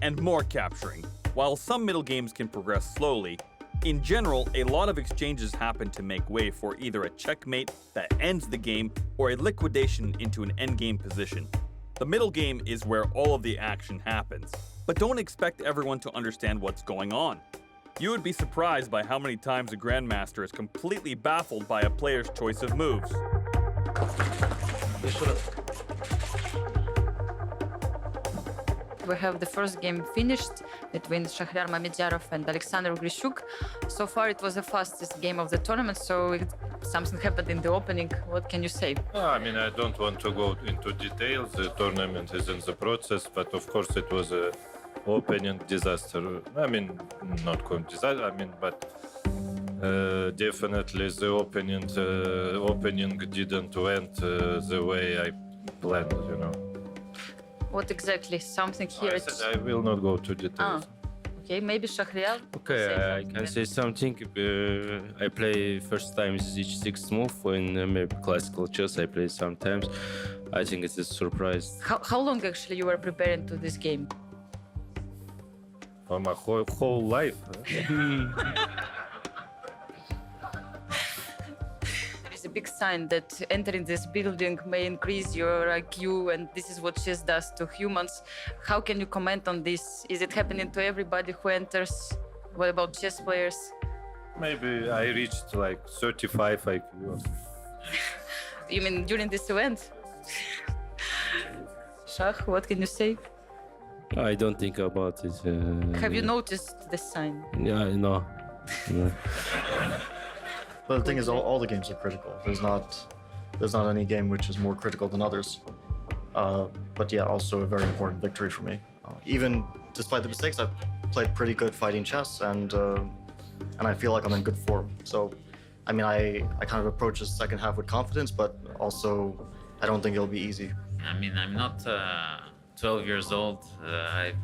[SPEAKER 3] and more capturing. While some middle games can progress slowly, in general, a lot of exchanges happen to make way for either a checkmate that ends the game or a liquidation into an endgame position. The middle game is where all of the action happens. But don't expect everyone to understand what's going on. You would be surprised by how many times a Grandmaster is completely baffled by a player's choice of moves.
[SPEAKER 17] We have the first game finished between Shahryar Mamedyarov and Alexander Grishuk. So far it was the fastest game of the tournament, so something happened in the opening. What can you say?
[SPEAKER 7] I mean, I don't want to go into details. The tournament is in the process, but of course it was a opening disaster. I mean, not quite disaster, I mean, but definitely the opening didn't went the way I planned, you know.
[SPEAKER 17] What exactly? Something here?
[SPEAKER 7] I said I will not go to details.
[SPEAKER 17] Okay, maybe Shahryar?
[SPEAKER 18] Okay, I can say something. I play first time is h6 move in maybe classical chess. I play sometimes. I think it's a surprise.
[SPEAKER 17] How long actually you were preparing to this game?
[SPEAKER 7] For my whole life.
[SPEAKER 17] A big sign that entering this building may increase your IQ, and this is what chess does to humans. How can you comment on this? Is it happening to everybody who enters? What about chess players?
[SPEAKER 7] Maybe I reached like 35 IQ.
[SPEAKER 17] You mean during this event? Shah, what can you say?
[SPEAKER 18] I don't think about it.
[SPEAKER 17] Have you noticed the sign?
[SPEAKER 18] Yeah, no.
[SPEAKER 16] But the thing is, all the games are critical. There's not any game which is more critical than others. But yeah, also a very important victory for me. Even despite the mistakes, I've played pretty good fighting chess, and I feel like I'm in good form. So, I mean, I kind of approach the second half with confidence, but also I don't think it'll be easy.
[SPEAKER 14] I mean, I'm not 12 years old.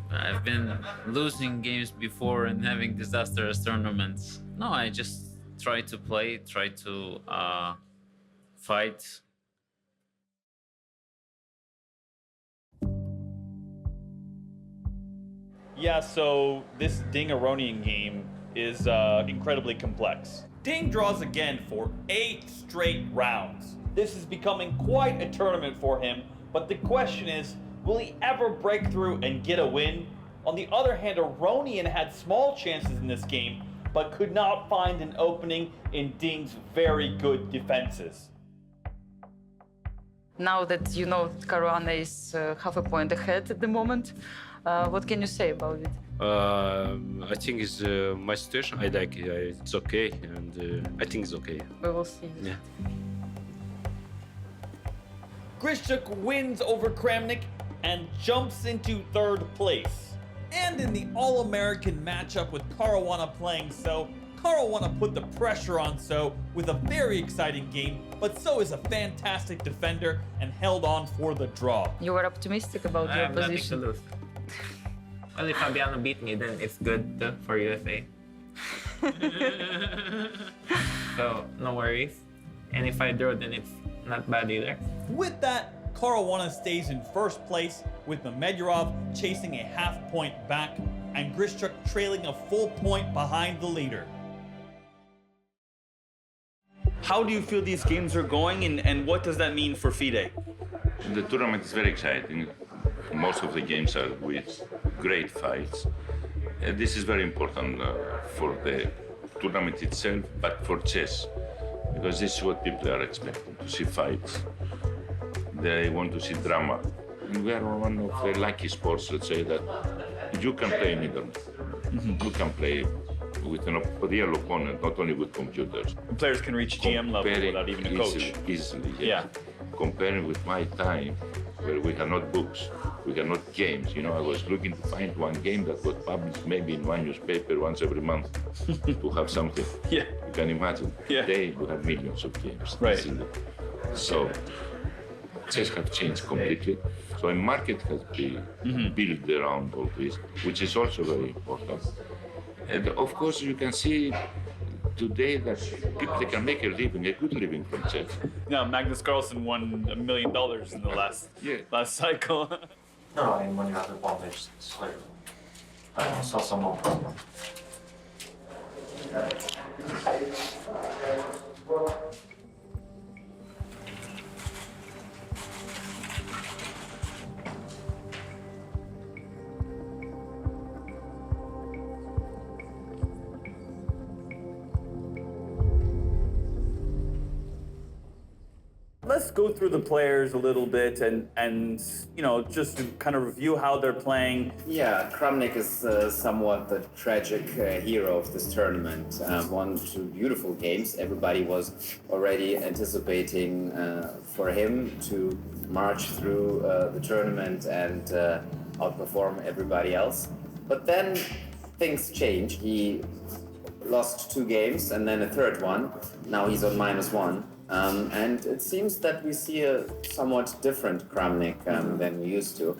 [SPEAKER 14] I've been losing games before and having disastrous tournaments. No, I just try to play, try to fight.
[SPEAKER 3] Yeah, so this Ding Aronian game is incredibly complex. Ding draws again for 8 straight rounds. This is becoming quite a tournament for him, but the question is, will he ever break through and get a win? On the other hand, Aronian had small chances in this game, but could not find an opening in Ding's very good defenses.
[SPEAKER 17] Now that you know Caruana is half a point ahead at the moment, what can you say about it?
[SPEAKER 18] I think it's my situation. I like it. It's okay, and I think it's okay.
[SPEAKER 17] We will see.
[SPEAKER 18] Yeah.
[SPEAKER 3] Grishuk wins over Kramnik and jumps into 3rd place. And in the All-American matchup with Caruana playing So, Caruana put the pressure on So with a very exciting game, but So is a fantastic defender and held on for the draw.
[SPEAKER 17] You were optimistic about your position.
[SPEAKER 8] Nothing to lose. Well, if Fabiano beat me, then it's good for USA. So, no worries. And if I draw, then it's not bad either.
[SPEAKER 3] With that, Caruana stays in 1st place, with Mamedyarov chasing a half point back and Grishuk trailing a full point behind the leader. How do you feel these games are going, and what does that mean for FIDE?
[SPEAKER 24] The tournament is very exciting.
[SPEAKER 4] Most of the games are with great fights. This is very important for the tournament itself, but for chess, because this is what people are expecting, to see fights. They want to see drama. And we are one of the lucky sports, let's say, that you can play in internet. You can play with a real opponent, not only with computers.
[SPEAKER 20] Players can reach GM level without even a coach.
[SPEAKER 4] Easily, yeah. Comparing with my time, where we had not books, we had not games. You know, I was looking to find one game that got published maybe in one newspaper once every month to have something.
[SPEAKER 20] Yeah.
[SPEAKER 4] You can imagine.
[SPEAKER 20] Yeah.
[SPEAKER 4] Today we have millions of games.
[SPEAKER 20] Right.
[SPEAKER 4] Easily. So chess have changed completely. So a market has been built around all this, which is also very important. And of course, you can see today that people they can make a living, a good living from chess.
[SPEAKER 20] Now, Magnus Carlsen won $1 million in the last cycle.
[SPEAKER 22] No, I mean, when you have the advantage, it's like, I don't know, sell some more.
[SPEAKER 3] Let's go through the players a little bit and you know, just to kind of review how they're playing.
[SPEAKER 6] Yeah, Kramnik is somewhat the tragic hero of this tournament. Won 2 beautiful games. Everybody was already anticipating for him to march through the tournament and outperform everybody else. But then things changed. He lost 2 games and then a third one. Now he's on -1. And it seems that we see a somewhat different Kramnik than we used to.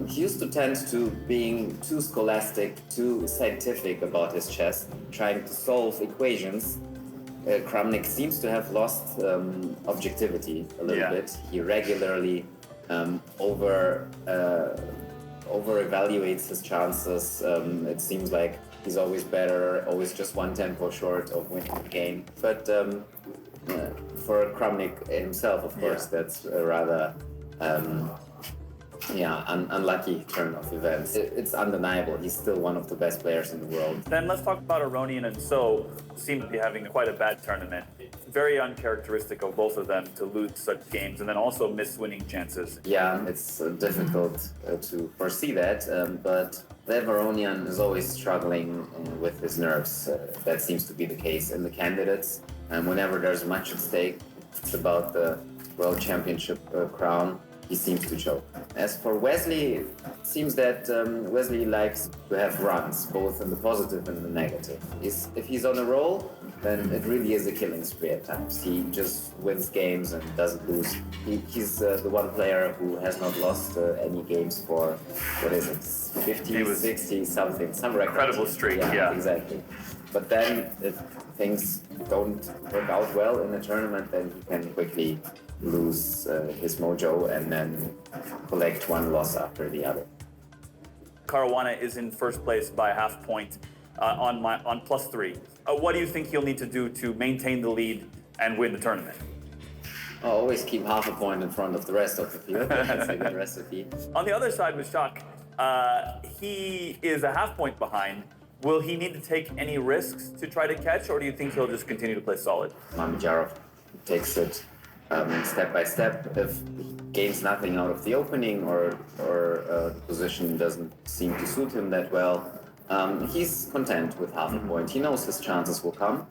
[SPEAKER 6] He used to tend to being too scholastic, too scientific about his chess, trying to solve equations. Kramnik seems to have lost objectivity a little bit. He regularly over-evaluates his chances. It seems like he's always better, always just 1 tempo short of winning the game. But for Kramnik himself, of course, that's a rather unlucky turn of events. It's undeniable. He's still one of the best players in the world.
[SPEAKER 3] Then let's talk about Aronian and So. Seem to be having quite a bad tournament. Very uncharacteristic of both of them to lose such games and then also miss winning chances.
[SPEAKER 6] Yeah, it's difficult to foresee that, but Levon Aronian is always struggling with his nerves. That seems to be the case in the candidates. And whenever there's much at stake, it's about the World Championship crown, he seems to choke. As for Wesley, it seems that Wesley likes to have runs, both in the positive and the negative. If he's on a roll, then it really is a killing spree at times. He just wins games and doesn't lose. He's the one player who has not lost any games for, what is it, 50, 60, something, some record.
[SPEAKER 3] Incredible streak, yeah.
[SPEAKER 6] Exactly. But then if things don't work out well in the tournament, then he can quickly lose his mojo and then collect one loss after the other.
[SPEAKER 3] Caruana is in first place by a half point on +3. What do you think he'll need to do to maintain the lead and win the tournament?
[SPEAKER 6] Always keep half a point in front of the rest of the field. That's a good recipe.
[SPEAKER 3] On the other side with Shak, he is a half point behind. Will he need to take any risks to try to catch, or do you think he'll just continue to play solid?
[SPEAKER 6] Mamedyarov takes it step by step. If he gains nothing out of the opening or the position doesn't seem to suit him that well, he's content with half a point. He knows his chances will come.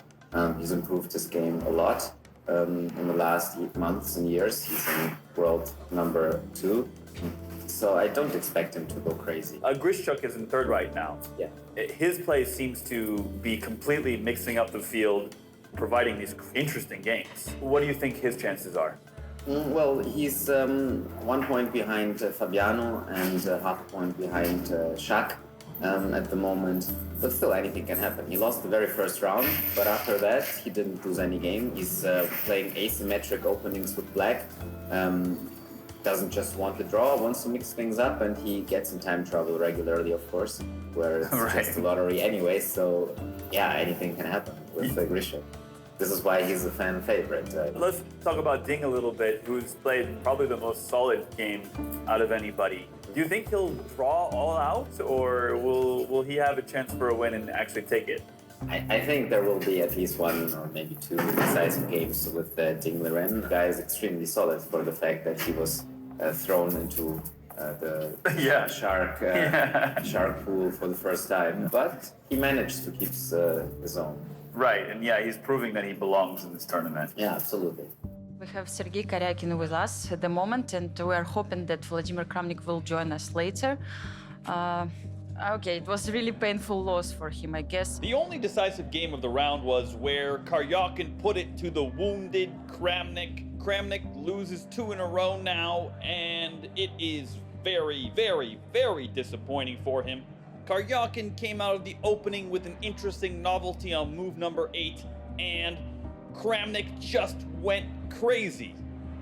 [SPEAKER 6] He's improved his game a lot in the last months and years. He's in world number 2. So I don't expect him to go crazy.
[SPEAKER 3] Grishchuk is in third right now.
[SPEAKER 6] Yeah.
[SPEAKER 3] His play seems to be completely mixing up the field, providing these interesting games. What do you think his chances are?
[SPEAKER 6] Well, he's 1 point behind Fabiano and half a point behind Shak at the moment. But still, anything can happen. He lost the very first round, but after that, he didn't lose any game. He's playing asymmetric openings with black. Doesn't just want the draw, wants to mix things up, and he gets in time trouble regularly, of course, where it's just a lottery anyway. So, yeah, anything can happen with Grishchuk. This is why he's a fan favorite.
[SPEAKER 3] Let's talk about Ding a little bit, who's played probably the most solid game out of anybody.
[SPEAKER 20] Do you think he'll draw all out, or will he have a chance for a win and actually take it?
[SPEAKER 6] I think there will be at least one or maybe two decisive games with Ding Liren. The guy is extremely solid for the fact that he was thrown into the shark pool for the first time. But he managed to keep his own.
[SPEAKER 20] Right, and yeah, he's proving that he belongs in this tournament.
[SPEAKER 6] Yeah, absolutely.
[SPEAKER 17] We have Sergei Karyakin with us at the moment, and we are hoping that Vladimir Kramnik will join us later. Okay, it was a really painful loss for him, I guess.
[SPEAKER 3] The only decisive game of the round was where Karyakin put it to the wounded Kramnik. Kramnik loses 2 in a row now, and it is very, very, very disappointing for him. Karyakin came out of the opening with an interesting novelty on move number 8, and Kramnik just went crazy.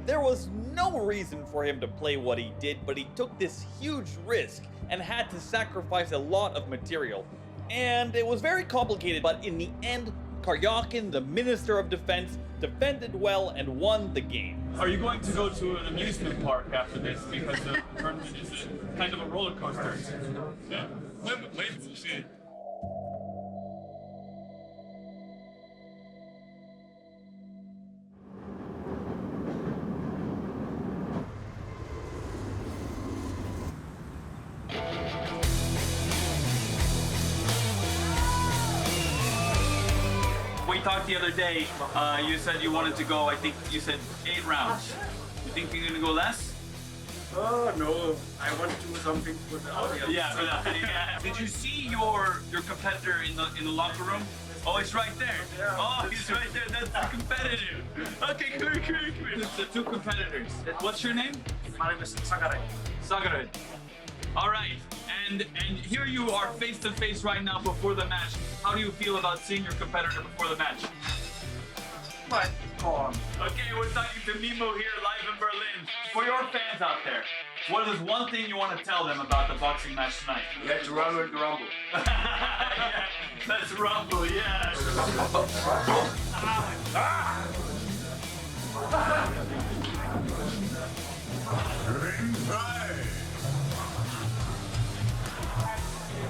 [SPEAKER 3] There was no reason for him to play what he did, but he took this huge risk and had to sacrifice a lot of material. And it was very complicated, but in the end, Karyakin, the Minister of Defense, defended well and won the game.
[SPEAKER 12] Are you going to go to an amusement park after this? Because the tournament is kind of a roller coaster. Yeah. Maybe we'll see.
[SPEAKER 20] We talked the other day, you said you wanted to go, I think you said 8 rounds. You think you're gonna go less?
[SPEAKER 12] Oh no, I want to do something for the audience.
[SPEAKER 20] Yeah, for the, yeah. Did you see your competitor in the locker room? Oh, it's right there.
[SPEAKER 12] Yeah.
[SPEAKER 20] Oh, he's right there. That's the competitor. Okay, come here. The 2 competitors. What's your name?
[SPEAKER 12] My name is Sagaret.
[SPEAKER 20] Sagaret. All right, and here you are face to face right now before the match. How do you feel about seeing your competitor before the match?
[SPEAKER 12] Fine, go on.
[SPEAKER 20] Okay, we're talking to Mimo here live in Berlin. For your fans out there, what is one thing you want to tell them about the boxing match tonight?
[SPEAKER 12] Let's run with the rumble.
[SPEAKER 20] Yeah, let's rumble, yeah.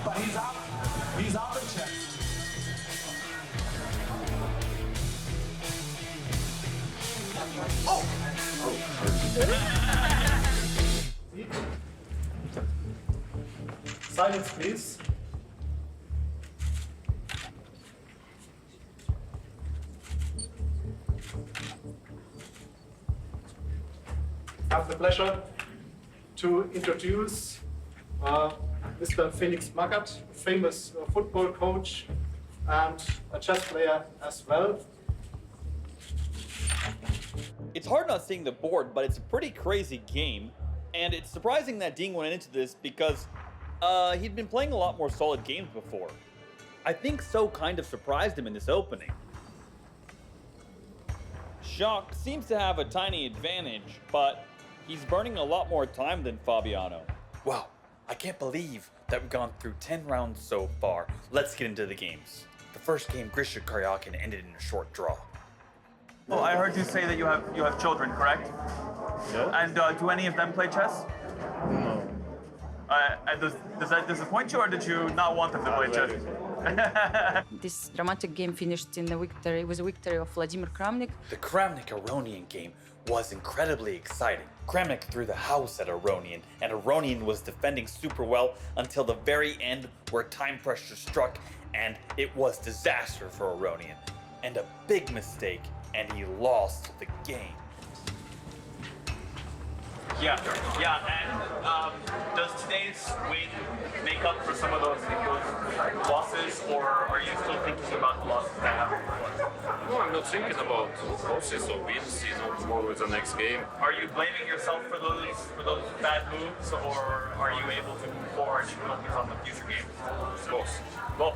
[SPEAKER 12] But he's up. He's up in chess. Oh! Silence, please. I have the pleasure to introduce Mr. Felix Magath, a famous football coach and a chess player as well.
[SPEAKER 3] It's hard not seeing the board, but it's a pretty crazy game. And it's surprising that Ding went into this because he'd been playing a lot more solid games before. I think So kind of surprised him in this opening. Jacques seems to have a tiny advantage, but he's burning a lot more time than Fabiano. Wow, I can't believe that we've gone through 10 rounds so far. Let's get into the games. The first game, Grisha Karyakin, ended in a short draw.
[SPEAKER 20] Well, I heard you say that you have children, correct?
[SPEAKER 7] Yeah.
[SPEAKER 20] And do any of them play chess?
[SPEAKER 7] No.
[SPEAKER 20] And does that disappoint you, or did you not want them to play chess?
[SPEAKER 17] This dramatic game finished in a victory with a victory of Vladimir Kramnik.
[SPEAKER 3] The Kramnik Aronian game was incredibly exciting. Kramnik threw the house at Aronian, and Aronian was defending super well until the very end where time pressure struck, and it was disaster for Aronian. And a big mistake, and he lost the game.
[SPEAKER 20] Yeah, and does today's win make up for some of those losses, or are you still thinking about the losses that happened before?
[SPEAKER 7] No, I'm not thinking about losses or wins, more with the next game.
[SPEAKER 20] Are you blaming yourself for those bad moves, or are you able to move forward and focus on the future games?
[SPEAKER 7] Of course.
[SPEAKER 20] Well,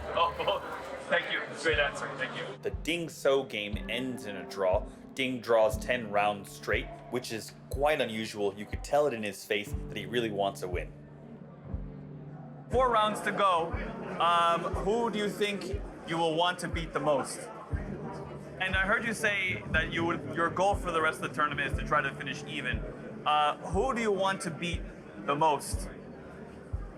[SPEAKER 20] thank you. Great answer. Thank you.
[SPEAKER 3] The Ding So game ends in a draw. Ding draws 10 rounds straight, which is quite unusual. You could tell it in his face that he really wants a win.
[SPEAKER 20] 4 rounds to go. Who do you think you will want to beat the most? And I heard you say that your goal for the rest of the tournament is to try to finish even. Who do you want to beat the most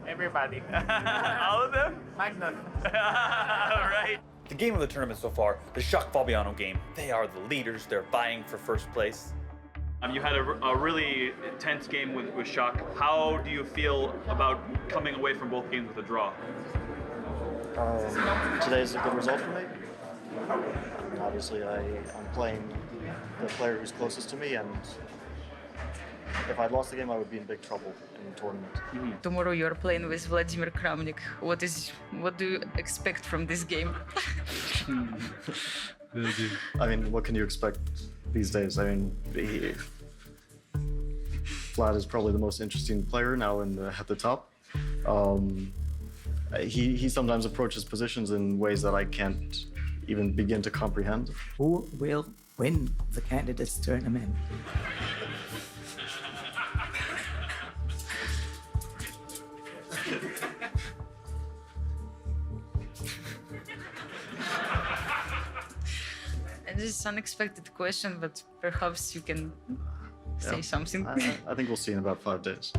[SPEAKER 8] Everybody.
[SPEAKER 3] All of them?
[SPEAKER 8] Magnus.
[SPEAKER 3] Right. The game of the tournament so far, the Shock Fabiano game, they are the leaders. They're vying for first place. You had a really intense game with Shock. How do you feel about coming away from both games with a draw?
[SPEAKER 16] Today's a good result for me. Obviously, I'm playing the player who's closest to me, and if I'd lost the game, I would be in big trouble in the tournament.
[SPEAKER 17] Tomorrow you're playing with Vladimir Kramnik. What do you expect from this game?
[SPEAKER 16] I mean, what can you expect these days? I mean, Vlad is probably the most interesting player now at the top. He sometimes approaches positions in ways that I can't even begin to comprehend.
[SPEAKER 2] Who will win the candidates tournament?
[SPEAKER 17] And this is an unexpected question, but perhaps you can say something.
[SPEAKER 16] I think we'll see in about 5 days.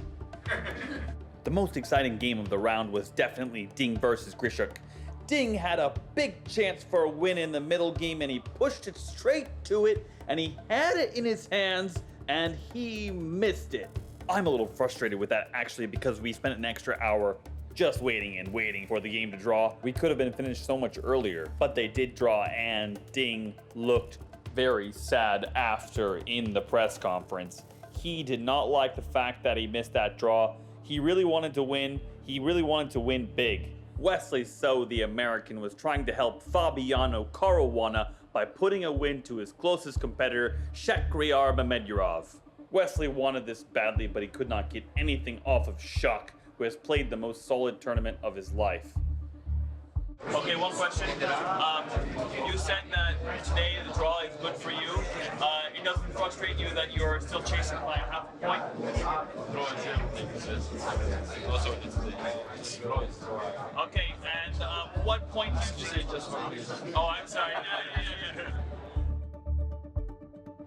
[SPEAKER 3] The most exciting game of the round was definitely Ding versus Grishuk. Ding had a big chance for a win in the middle game, and he pushed it straight to it, and he had it in his hands, and he missed it. I'm a little frustrated with that, actually, because we spent an extra hour just waiting and waiting for the game to draw. We could have been finished so much earlier, but they did draw, and Ding looked very sad after in the press conference. He did not like the fact that he missed that draw. He really wanted to win. He really wanted to win big. Wesley So, the American, was trying to help Fabiano Caruana by putting a win to his closest competitor, Shakhriyar Mamedyarov. Wesley wanted this badly, but he could not get anything off of Shock, who has played the most solid tournament of his life. Okay, one question. You said that today the draw is good for you. It doesn't frustrate you that you're still chasing by a half a point? Okay, and what point did you say just now? Oh, I'm sorry.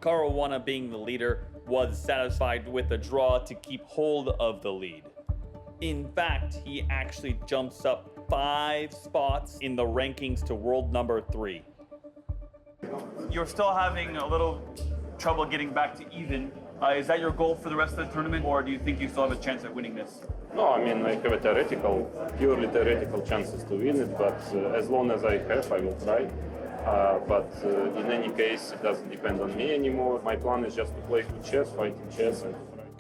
[SPEAKER 3] Caruana, being the leader, was satisfied with the draw to keep hold of the lead. In fact, he actually jumps up 5 spots in the rankings to world number 3. You're still having a little trouble getting back to even. Is that your goal for the rest of the tournament, or do you think you still have a chance at winning this?
[SPEAKER 7] No, I mean, I have a purely theoretical chances to win it, but as long as I have, I will try. But in any case, it doesn't depend on me anymore. My plan is just to play good chess, fighting chess,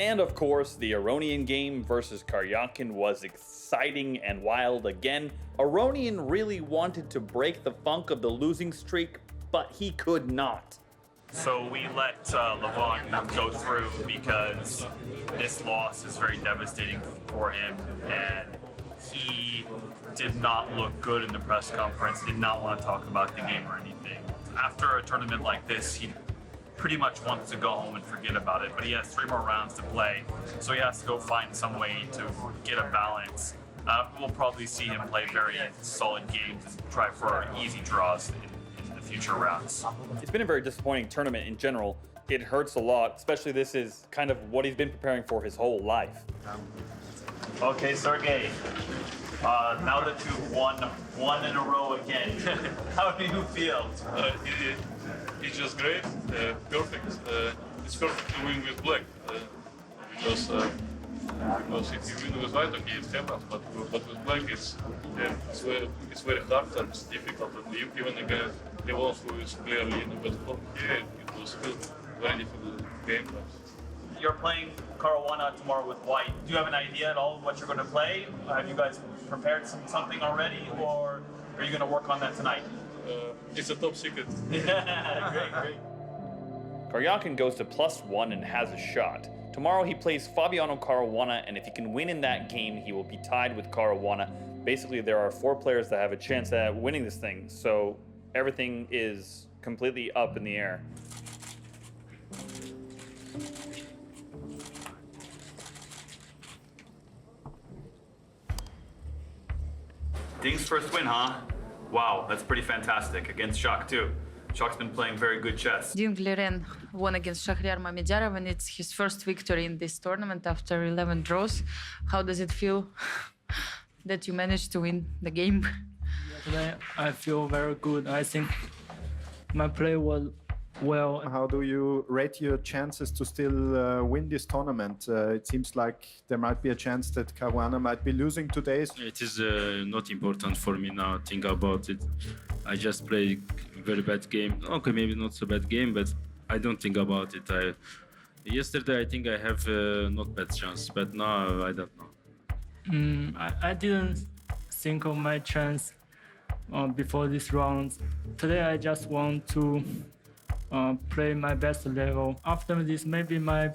[SPEAKER 3] and of course, the Aronian game versus Karyakin was exciting and wild again. Aronian really wanted to break the funk of the losing streak, but he could not. So we let Levon go through because this loss is very devastating for him, and he did not look good in the press conference, did not want to talk about the game or anything. After a tournament like this, he pretty much wants to go home and forget about it, but he has 3 more rounds to play, so he has to go find some way to get a balance. We'll probably see him play very solid games and try for easy draws in the future rounds. It's been a very disappointing tournament in general. It hurts a lot, especially this is kind of what he's been preparing for his whole life. Okay, Sergey, now that you've won 1 in a row again, how do you feel?
[SPEAKER 15] It's just great, perfect. It's perfect to win with black because if you win with white, okay, it happens. But with black, it's very hard and it's difficult. And even against Levon, who is clearly in the best form, it was still very difficult game.
[SPEAKER 3] You're playing Caruana tomorrow with white. Do you have an idea at all what you're going to play? Have you guys prepared something already, or are you going to work on that tonight?
[SPEAKER 15] It's a top secret.
[SPEAKER 3] Great. Karyakin goes to +1 and has a shot. Tomorrow he plays Fabiano Caruana, and if he can win in that game, he will be tied with Caruana. Basically, there are 4 players that have a chance at winning this thing, so everything is completely up in the air. Ding's first win, huh? Wow, that's pretty fantastic. Against Shock, too. Shock's been playing very good chess.
[SPEAKER 17] Ding Liren won against Shakhriyar Mamedyarov, and it's his first victory in this tournament after 11 draws. How does it feel? that you managed to win the game?
[SPEAKER 21] Today I feel very good. I think my play was well.
[SPEAKER 11] How do you rate your chances to still win this tournament? It seems like there might be a chance that Caruana might be losing today.
[SPEAKER 18] It is not important for me now. Think about it. I just play a very bad game. Okay, maybe not so bad game, but I don't think about it. Yesterday I think I have not bad chance, but now I don't know.
[SPEAKER 21] I didn't think of my chance before this round. Today I just want to play my best level. After this, maybe my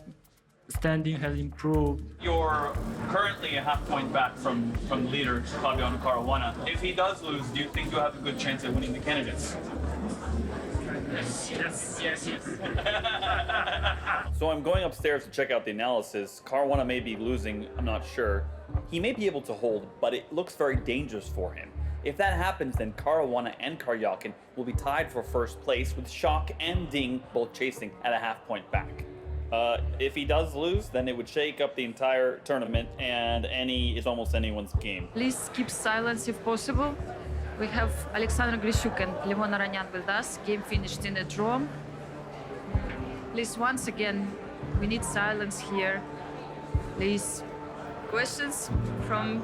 [SPEAKER 21] standing has improved.
[SPEAKER 20] You're currently a half point back from the leader, Fabiano Caruana. If he does lose, do you think you have a good chance at winning the candidates?
[SPEAKER 12] Yes.
[SPEAKER 3] So I'm going upstairs to check out the analysis. Caruana may be losing, I'm not sure. He may be able to hold, but it looks very dangerous for him. If that happens, then Caruana and Karyakin will be tied for first place, with Shock and Ding both chasing at a half point back. If he does lose, then it would shake up the entire tournament, and any is almost anyone's game.
[SPEAKER 17] Please keep silence if possible. We have Alexander Grishuk and Levon Aronian with us. Game finished in a draw. Please, once again, we need silence here. Please, questions from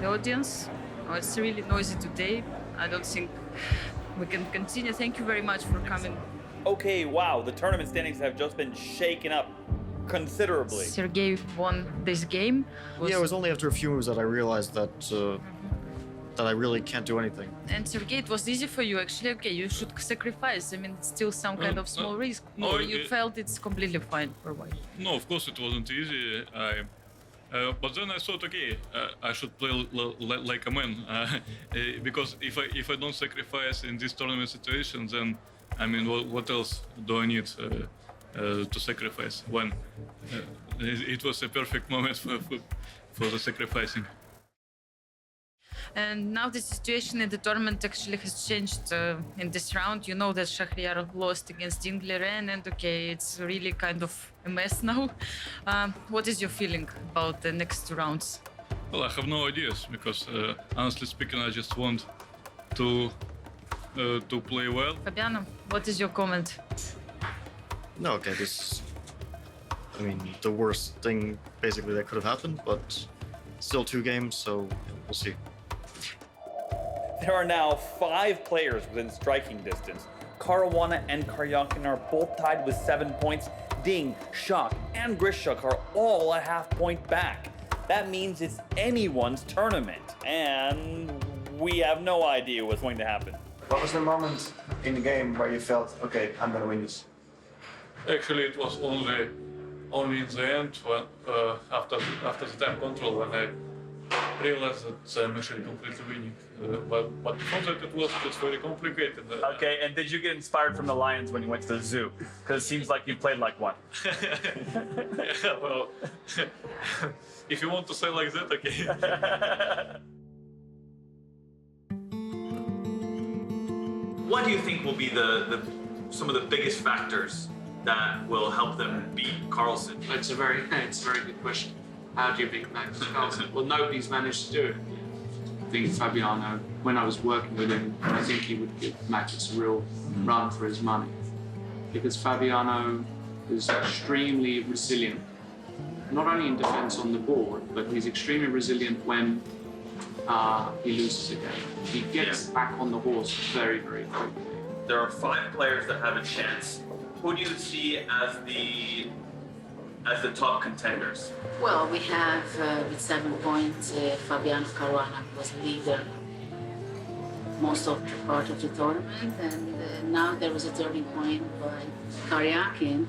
[SPEAKER 17] the audience? Oh, it's really noisy today. I don't think we can continue. Thank you very much for coming.
[SPEAKER 3] Okay, wow, the tournament standings have just been shaken up considerably.
[SPEAKER 17] Sergey won this game.
[SPEAKER 16] Yeah, it was only after a few moves that I realized that that I really can't do anything.
[SPEAKER 17] And Sergey, it was easy for you actually. Okay, you should sacrifice. I mean, it's still some kind of small risk. Or you felt it's completely fine, or why?
[SPEAKER 15] No, of course it wasn't easy. But then I thought, okay, I should play like a man, because if I don't sacrifice in this tournament situation, then I mean, what else do I need to sacrifice? When it was a perfect moment for the sacrificing.
[SPEAKER 17] And now the situation in the tournament actually has changed in this round. You know that Shahriar lost against Liren, and okay, it's really kind of a mess now. What is your feeling about the next two rounds?
[SPEAKER 15] Well, I have no ideas, because honestly speaking, I just want to play well.
[SPEAKER 17] Fabiano, what is your comment?
[SPEAKER 16] No, okay, I mean, the worst thing basically that could have happened, but still 2 games, so we'll see.
[SPEAKER 3] There are now 5 players within striking distance. Caruana and Karyakin are both tied with 7 points. Ding, Shock, and Grishuk are all a half point back. That means it's anyone's tournament, and we have no idea what's going to happen.
[SPEAKER 22] What was the moment in the game where you felt, okay, I'm gonna win this?
[SPEAKER 15] Actually, it was only in the end, when, after the time control, when I realized that I'm actually completely winning. But before that, it was just very complicated.
[SPEAKER 20] Okay, and did you get inspired from the Lions when you went to the zoo? Because it seems like you played like one.
[SPEAKER 15] Yeah, well, if you want to say like that, okay.
[SPEAKER 3] What do you think will be some of the biggest factors that will help them beat Carlsen?
[SPEAKER 12] It's a very good question. How do you beat Magnus Carlsen? Well, nobody's managed to do it. I think Fabiano, when I was working with him, I think he would give Magnus a real run for his money. Because Fabiano is extremely resilient, not only in defense on the board, but he's extremely resilient when he loses a game. He gets back on the horse very, very quickly.
[SPEAKER 3] There are 5 players that have a chance. Who do you see as the top contenders?
[SPEAKER 19] Well, we have with 7 points Fabiano Caruana, who was leader most of the part of the tournament, and now there was a turning point by Karyakin,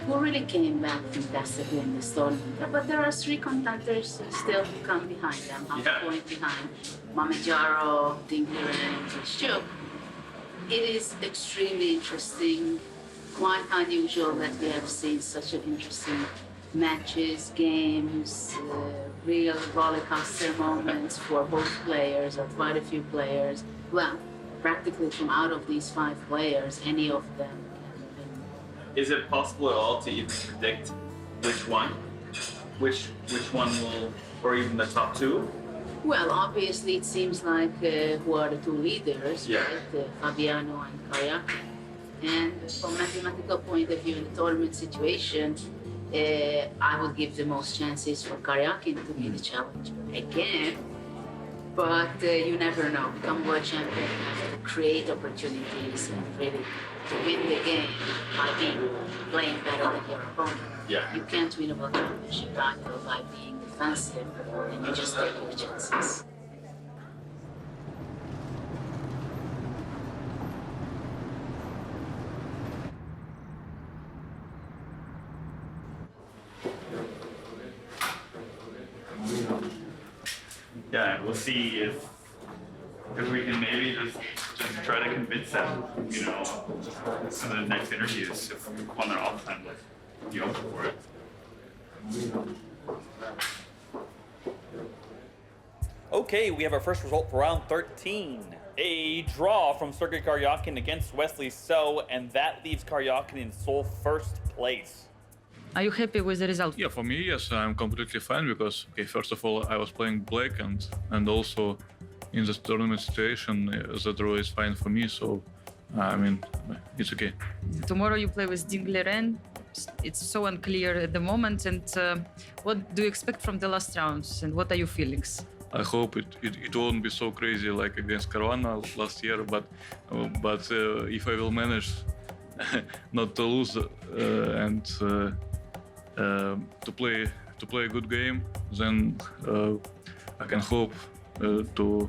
[SPEAKER 19] who really came back fantastically in this tournament. But there are 3 contenders still to come behind them, half a point behind Mamejaro, Liren, and Grishuk. It is extremely interesting, quite unusual that we have seen such an interesting matches, games, real rollercoaster moments for both players, or quite a few players. Well, practically from out of these 5 players, any of them can win.
[SPEAKER 3] Is it possible at all to even predict which one? Which one will
[SPEAKER 20] or even the top two?
[SPEAKER 19] Well, obviously, it seems like who are the two leaders,
[SPEAKER 20] Yeah.
[SPEAKER 19] right? Fabiano and Kayak. And from a mathematical point of view, in the tournament situation, I would give the most chances for Karyakin to be the challenger again. But you never know. Become world champion, you have to create opportunities and really to win the game by being playing better than your opponent.
[SPEAKER 20] Yeah.
[SPEAKER 19] You can't win a world championship title by being defensive, and you just take your chances.
[SPEAKER 20] Yeah, we'll see if we can maybe just try to convince them, you know, in the next interviews if on their off time, like, you know, for it. Okay, we have our first result for round 13. A draw from Sergei Karyakin against Wesley So, and that leaves Karyakin in sole first place.
[SPEAKER 17] Are you happy with the result?
[SPEAKER 15] Yeah, for me, yes, I'm completely fine because, okay, first of all, I was playing black and also in this tournament situation, the draw is fine for me, so, I mean, it's okay.
[SPEAKER 17] Tomorrow you play with Liren. It's so unclear at the moment. And what do you expect from the last rounds? And what are your feelings?
[SPEAKER 15] I hope it won't be so crazy like against Caruana last year, but if I will manage not to lose and to play a good game, then I can hope to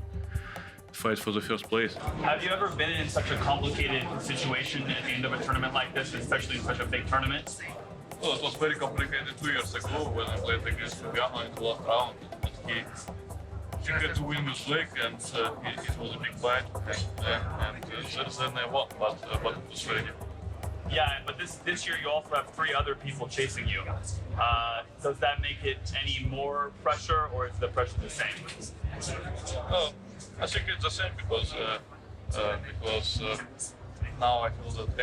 [SPEAKER 15] fight for the first place.
[SPEAKER 20] Have you ever been in such a complicated situation at the end of a tournament like this, especially in such a big tournament?
[SPEAKER 15] Well, it was very complicated 2 years ago when I played against Fabiano in the last round. He had to win with leg, and it was a big fight, and then I won, but it was very difficult.
[SPEAKER 20] Yeah, but this year you also have 3 other people chasing you. Does that make it any more pressure, or is the pressure the same?
[SPEAKER 15] I think it's the same because now I feel that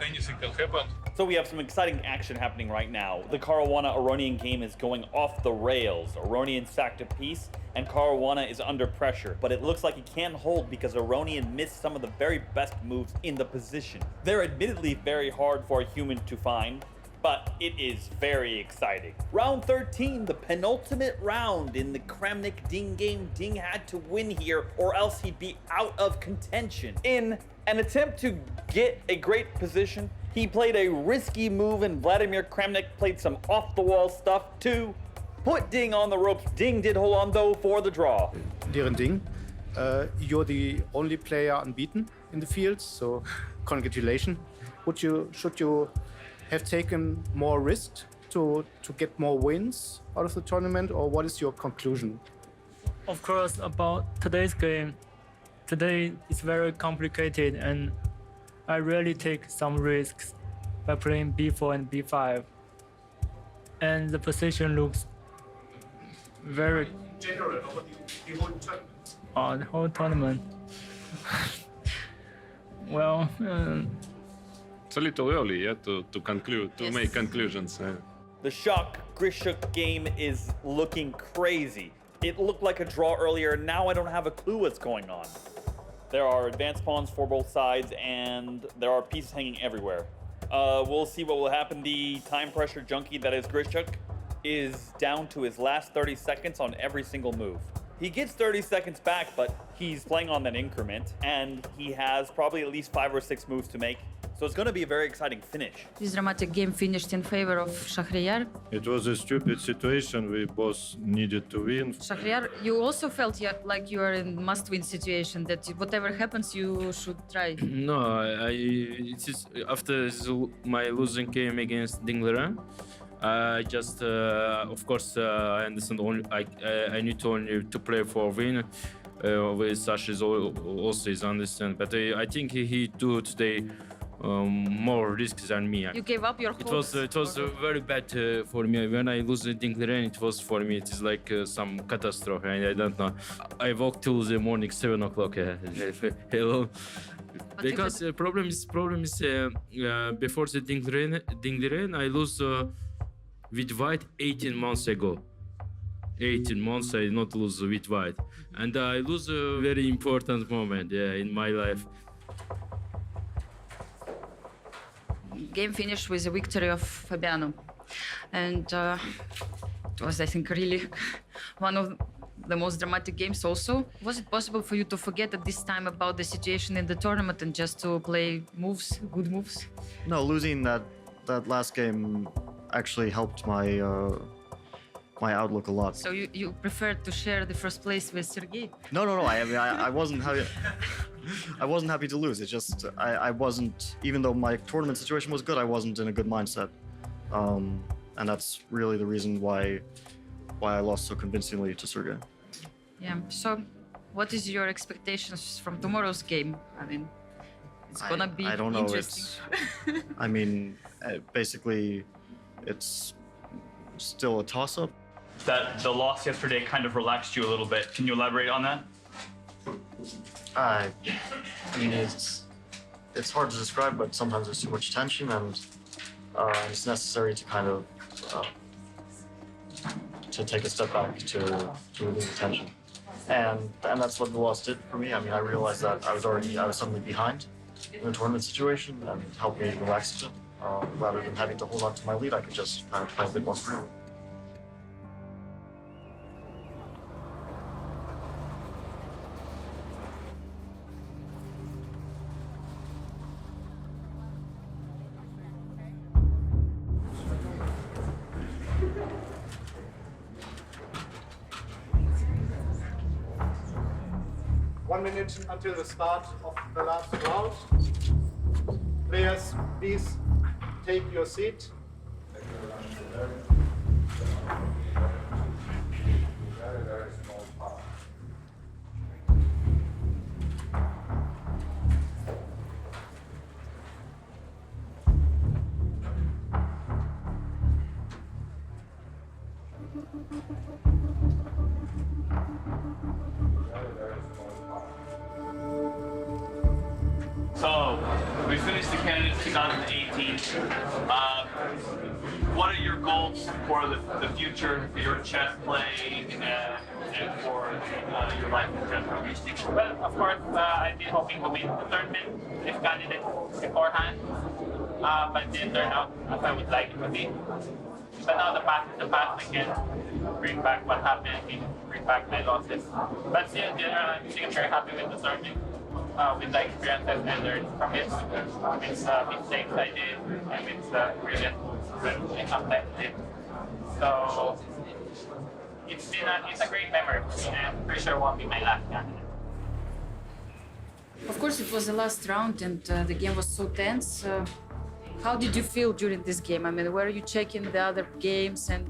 [SPEAKER 15] anything can happen.
[SPEAKER 3] So we have some exciting action happening right now. The Caruana Aronian game is going off the rails. Aronian sacked a piece, and Caruana is under pressure, but it looks like he can't hold because Aronian missed some of the very best moves in the position. They're admittedly very hard for a human to find, but it is very exciting. Round 13, the penultimate round in the Kramnik Ding game. Ding had to win here or else he'd be out of contention. In an attempt to get a great position, he played a risky move and Vladimir Kramnik played some off-the-wall stuff to put Ding on the ropes. Ding did hold on though for the draw.
[SPEAKER 11] Liren Ding, you're the only player unbeaten in the field, so congratulations. Should you have taken more risk to get more wins out of the tournament, or what is your conclusion?
[SPEAKER 21] Of course, about today's game, today is very complicated and I really take some risks by playing b4 and b5. And the position looks very...
[SPEAKER 22] General, over the whole tournament.
[SPEAKER 21] The whole tournament. Well...
[SPEAKER 7] It's a little early, yeah, to conclude, to make conclusions.
[SPEAKER 3] The Shock Grishuk game is looking crazy. It looked like a draw earlier, now I don't have a clue what's going on. There are advanced pawns for both sides, and there are pieces hanging everywhere. We'll see what will happen. The time pressure junkie that is Grishuk is down to his last 30 seconds on every single move. He gets 30 seconds back, but he's playing on that increment, and he has probably at least 5 or 6 moves to make. So it's going to be a very exciting finish.
[SPEAKER 17] This dramatic game finished in favor of Shahryar.
[SPEAKER 9] It was a stupid situation. We both needed to win.
[SPEAKER 17] Shahryar, you also felt like you are in must-win situation, that whatever happens, you should try.
[SPEAKER 18] No, it is after my losing game against Liren. I just, of course, I understand. I need only to play for win. With Sasha is also is understand, but I think he do today. More risks than me.
[SPEAKER 17] You gave up your hopes?
[SPEAKER 18] It was very bad for me. When I lose the Liren, it was for me. It is like some catastrophe. I don't know. I woke till the morning 7 o'clock. Hello. Because problem is before the Liren, I lose with white 18 months ago. 18 months I not lose with white. And I lose a very important moment in my life.
[SPEAKER 17] Game finished with a victory of Fabiano. And it was, I think, really one of the most dramatic games also. Was it possible for you to forget at this time about the situation in the tournament and just to play moves, good moves?
[SPEAKER 16] No, losing that last game actually helped my my outlook a lot.
[SPEAKER 17] So you preferred to share the first place with Sergey?
[SPEAKER 16] No. I mean, I wasn't happy. I wasn't happy to lose. It's just I wasn't. Even though my tournament situation was good, I wasn't in a good mindset, and that's really the reason why I lost so convincingly to Sergey.
[SPEAKER 17] Yeah. So, what is your expectations from tomorrow's game? I mean, it's gonna be
[SPEAKER 16] I don't know.
[SPEAKER 17] interesting.
[SPEAKER 16] I mean, basically, it's still a toss-up.
[SPEAKER 20] That the loss yesterday kind of relaxed you a little bit. Can you elaborate on that?
[SPEAKER 16] I mean, it's hard to describe, but sometimes there's too much tension, and it's necessary to kind of to take a step back to relieve the tension, and that's what the loss did for me. I mean, I realized that I was suddenly behind in the tournament situation, and it helped me relax a bit. Rather than having to hold on to my lead, I could just kind of play a bit more freely.
[SPEAKER 22] One minute until the start of the last round. Players, please take your seat. Very small part.
[SPEAKER 20] So, we finished the Candidates 2018. What are your goals for the future, for your chess play, and for your life in general?
[SPEAKER 8] Well, of course, I've been hoping to win the tournament if Candidates beforehand, but it didn't turn out as I would like it to be. But now the past is the past. I can bring back what happened, I can bring back my losses. But still, in general, I'm very happy with the tournament. With the experiences I learned from it, with mistakes I did, and with the brilliant moves I sometimes did. So it's a great memory, and I'm pretty sure it won't be my last candidate.
[SPEAKER 17] Of course, it was the last round, and the game was so tense. How did you feel during this game? I mean, were you checking the other games, and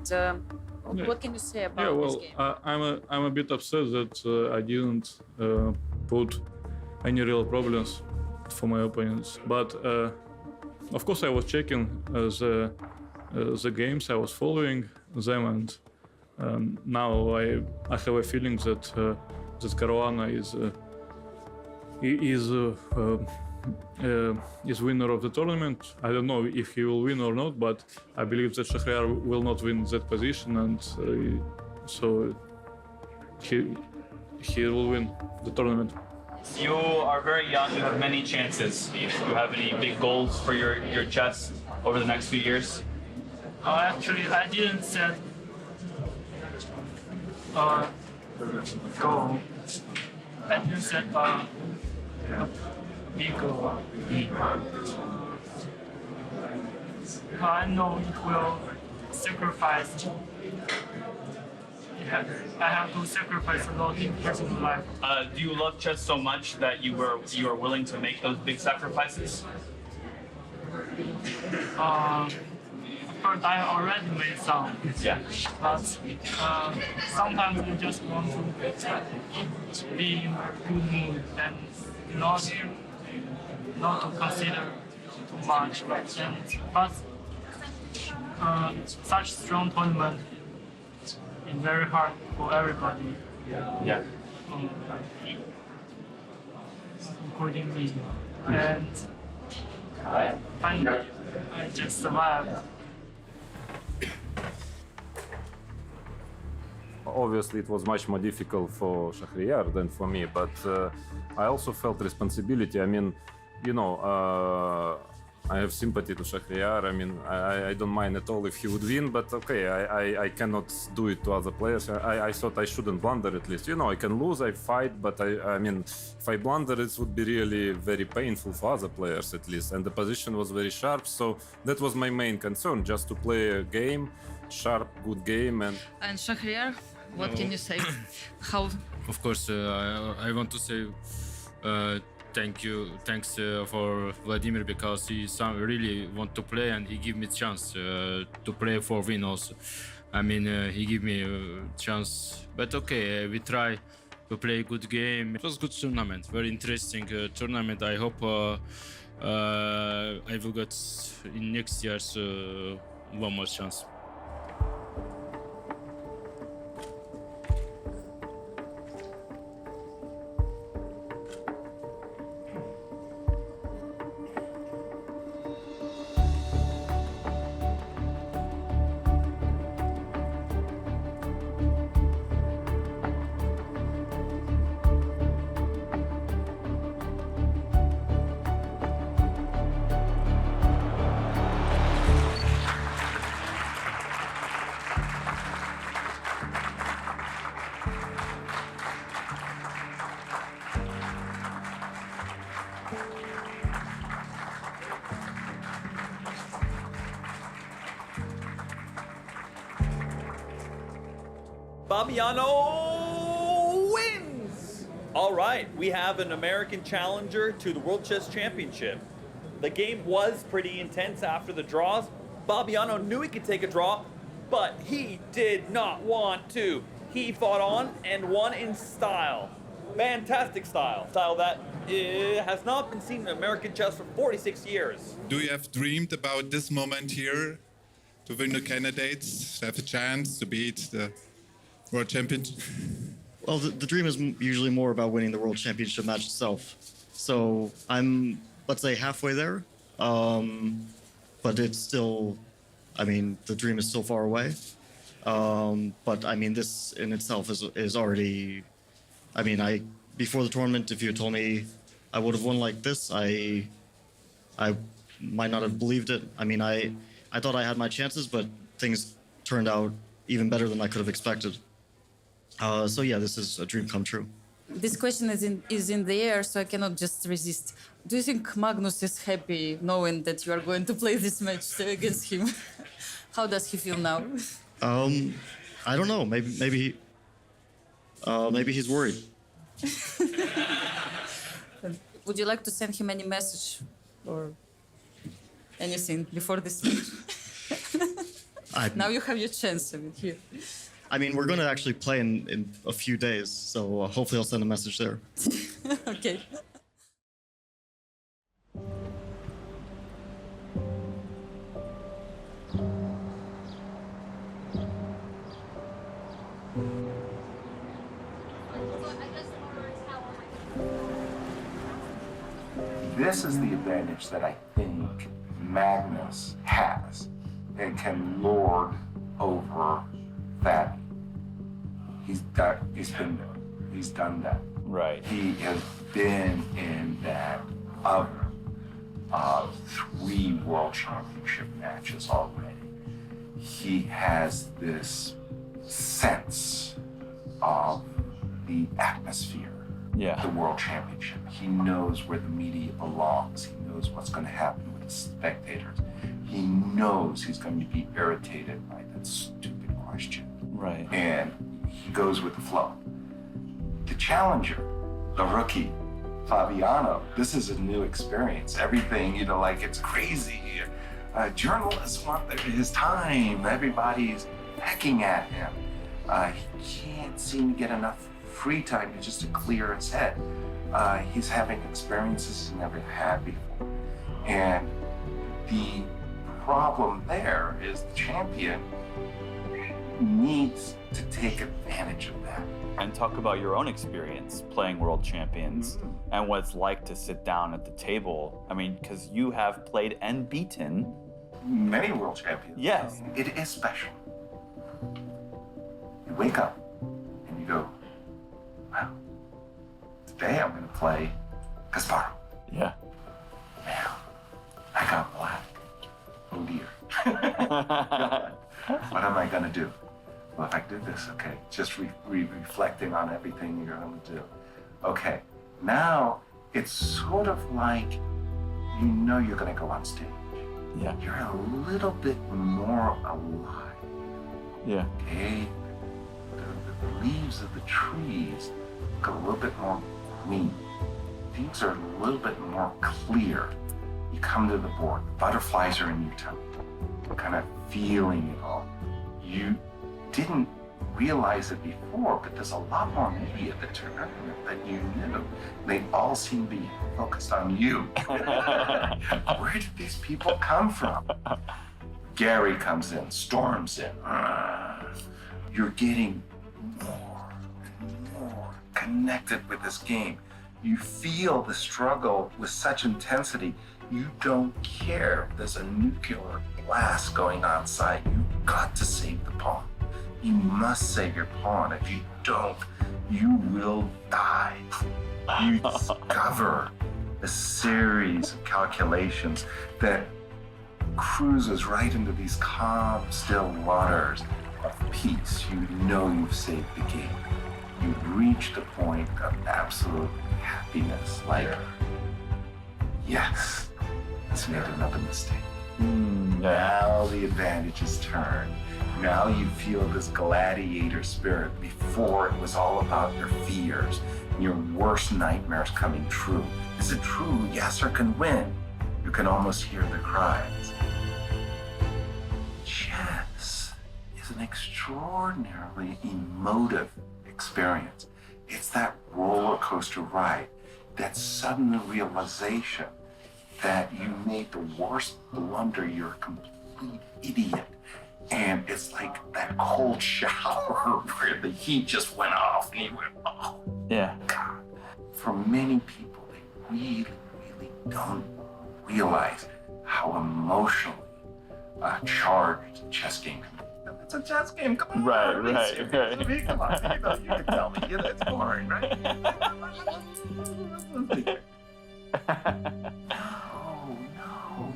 [SPEAKER 17] what can you say about this game?
[SPEAKER 15] I'm a bit upset that I didn't put any real problems for my opponents. But of course, I was checking the games, I was following them, and now I have a feeling that that Caruana is winner of the tournament. I don't know if he will win or not, but I believe that Shahryar will not win that position, and so he will win the tournament.
[SPEAKER 20] You are very young, you have many chances. Do you have any big goals for your chess over the next few years?
[SPEAKER 21] Actually, I didn't set goal. I didn't set a big goal. I know it will sacrifice. I have to sacrifice a lot in personal life.
[SPEAKER 20] Do you love chess so much that you are willing to make those big sacrifices?
[SPEAKER 21] Of course, I already made some.
[SPEAKER 20] Yeah.
[SPEAKER 21] But sometimes you just want to be in a good mood and not to consider too much. But such strong tournament is very hard for everybody.
[SPEAKER 20] Yeah.
[SPEAKER 21] Including me. And finally, I just survived.
[SPEAKER 7] Obviously, it was much more difficult for Shahryar than for me, but I also felt responsibility. I mean, you know, I have sympathy to Shahryar. I mean, I don't mind at all if he would win, but okay, I cannot do it to other players. I thought I shouldn't blunder at least. You know, I can lose, I fight, but I mean, if I blunder, it would be really very painful for other players at least. And the position was very sharp, so that was my main concern, just to play a game, sharp, good game. And
[SPEAKER 17] Shahryar, what can you say? How?
[SPEAKER 18] Of course, I want to say thanks for Vladimir, because he really want to play and he give me chance to play for win also. I mean, he give me a chance, but okay, we try to play a good game. It was a good tournament, very interesting tournament. I hope I will get in next year's one more chance.
[SPEAKER 3] Fabiano wins! All right, we have an American challenger to the World Chess Championship. The game was pretty intense after the draws. Fabiano knew he could take a draw, but he did not want to. He fought on and won in style. Fantastic style. Style that has not been seen in American chess for 46 years.
[SPEAKER 5] Do you have dreamed about this moment here to win the candidates, to have a chance to beat the World Champion?
[SPEAKER 16] Well, the dream is usually more about winning the World Championship match itself. So I'm, let's say, halfway there. But it's still, I mean, the dream is still far away. But I mean, this in itself is already, I mean, before the tournament, if you had told me I would have won like this, I might not have believed it. I mean, I thought I had my chances, but things turned out even better than I could have expected. So yeah, this is a dream come true.
[SPEAKER 17] This question is in the air, so I cannot just resist. Do you think Magnus is happy knowing that you are going to play this match against him? How does he feel now?
[SPEAKER 16] I don't know. Maybe he's worried.
[SPEAKER 17] Would you like to send him any message or anything before this match? Now you have your chance. I mean, here.
[SPEAKER 16] I mean, we're going to actually play in a few days, so hopefully I'll send a message there.
[SPEAKER 17] Okay.
[SPEAKER 13] This is the advantage that I think Magnus has and can lord over Fabi. He's been there. He's done that.
[SPEAKER 20] Right.
[SPEAKER 13] He has been in that oven of 3 World Championship matches already. He has this sense of the atmosphere, the World Championship. He knows where the media belongs. He knows what's going to happen with the spectators. He knows he's going to be irritated by that stupid question.
[SPEAKER 20] Right.
[SPEAKER 13] And he goes with the flow. The challenger, the rookie, Fabiano, this is a new experience. Everything, like it's crazy. Journalists want his time. Everybody's pecking at him. He can't seem to get enough free time just to clear his head. He's having experiences he's never had before. And the problem there is the champion needs to take advantage of that.
[SPEAKER 20] And talk about your own experience playing World Champions and what it's like to sit down at the table. I mean, because you have played and beaten
[SPEAKER 13] many World Champions.
[SPEAKER 20] Yes.
[SPEAKER 13] It is special. You wake up, go, well, today I'm going to play Kasparov.
[SPEAKER 20] Yeah.
[SPEAKER 13] Now, I got black. Oh dear. God. What am I going to do? Well, if I do this, okay, just reflecting on everything you're going to do. Okay, now it's sort of like you know you're going to go on stage.
[SPEAKER 20] Yeah.
[SPEAKER 13] You're a little bit more alive.
[SPEAKER 20] Yeah.
[SPEAKER 13] Okay? The leaves of the trees look a little bit more green. Things are a little bit more clear. You come to the board, the butterflies are in your tummy, kind of feeling it all. You didn't realize it before, but there's a lot more media at the tournament than you knew. They all seem to be focused on you. Where did these people come from? Gary comes in, storms in. You're getting more and more connected with this game. You feel the struggle with such intensity. You don't care if there's a nuclear blast going on site. You've got to save the pawn. You must save your pawn. If you don't, you will die. You discover a series of calculations that cruises right into these calm, still waters of peace. You know you've saved the game. You've reached a point of absolute happiness, like, yes, it's made another mistake. Now the advantage is turned. Now you feel this gladiator spirit. Before it was all about your fears, your worst nightmares coming true. Is it true? Yes, or can win. You can almost hear the cries. Chess is an extraordinarily emotive experience. It's that roller coaster ride, that sudden realization that you made the worst blunder, you're a complete idiot. And it's like that cold shower where the heat just went off and you went, oh,
[SPEAKER 20] yeah.
[SPEAKER 13] God. For many people, they really, really don't realize how emotionally charged a chess game can be. It's a chess game, come on.
[SPEAKER 20] Right.
[SPEAKER 13] Come on, you can tell me. It's boring, right? No.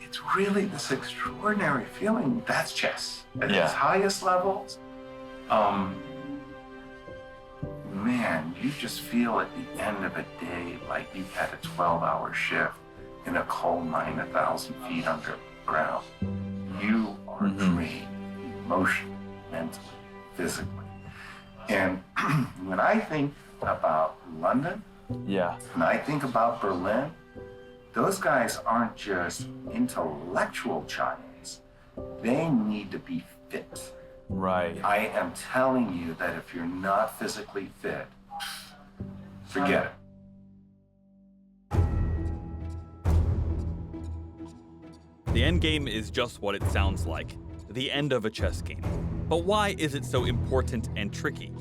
[SPEAKER 13] It's really this extraordinary feeling. That's chess. At its highest levels, man, you just feel at the end of a day like you've had a 12-hour shift in a coal mine 1,000 feet underground. You are drained emotionally, mentally, physically. And when I think about London, when I think about Berlin, those guys aren't just intellectual giants. They need to be fit.
[SPEAKER 20] Right.
[SPEAKER 13] I am telling you that if you're not physically fit, forget it.
[SPEAKER 3] The endgame is just what it sounds like, the end of a chess game. But why is it so important and tricky?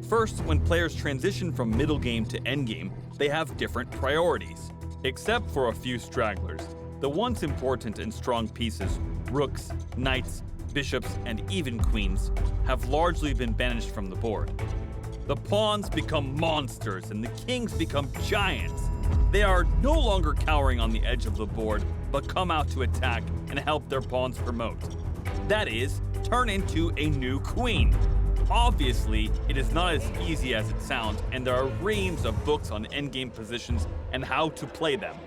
[SPEAKER 3] First, when players transition from middle game to endgame, they have different priorities. Except for a few stragglers, the once important and strong pieces, rooks, knights, bishops, and even queens, have largely been banished from the board. The pawns become monsters and the kings become giants. They are no longer cowering on the edge of the board, but come out to attack and help their pawns promote. That is, turn into a new queen. Obviously, it is not as easy as it sounds, and there are reams of books on endgame positions and how to play them.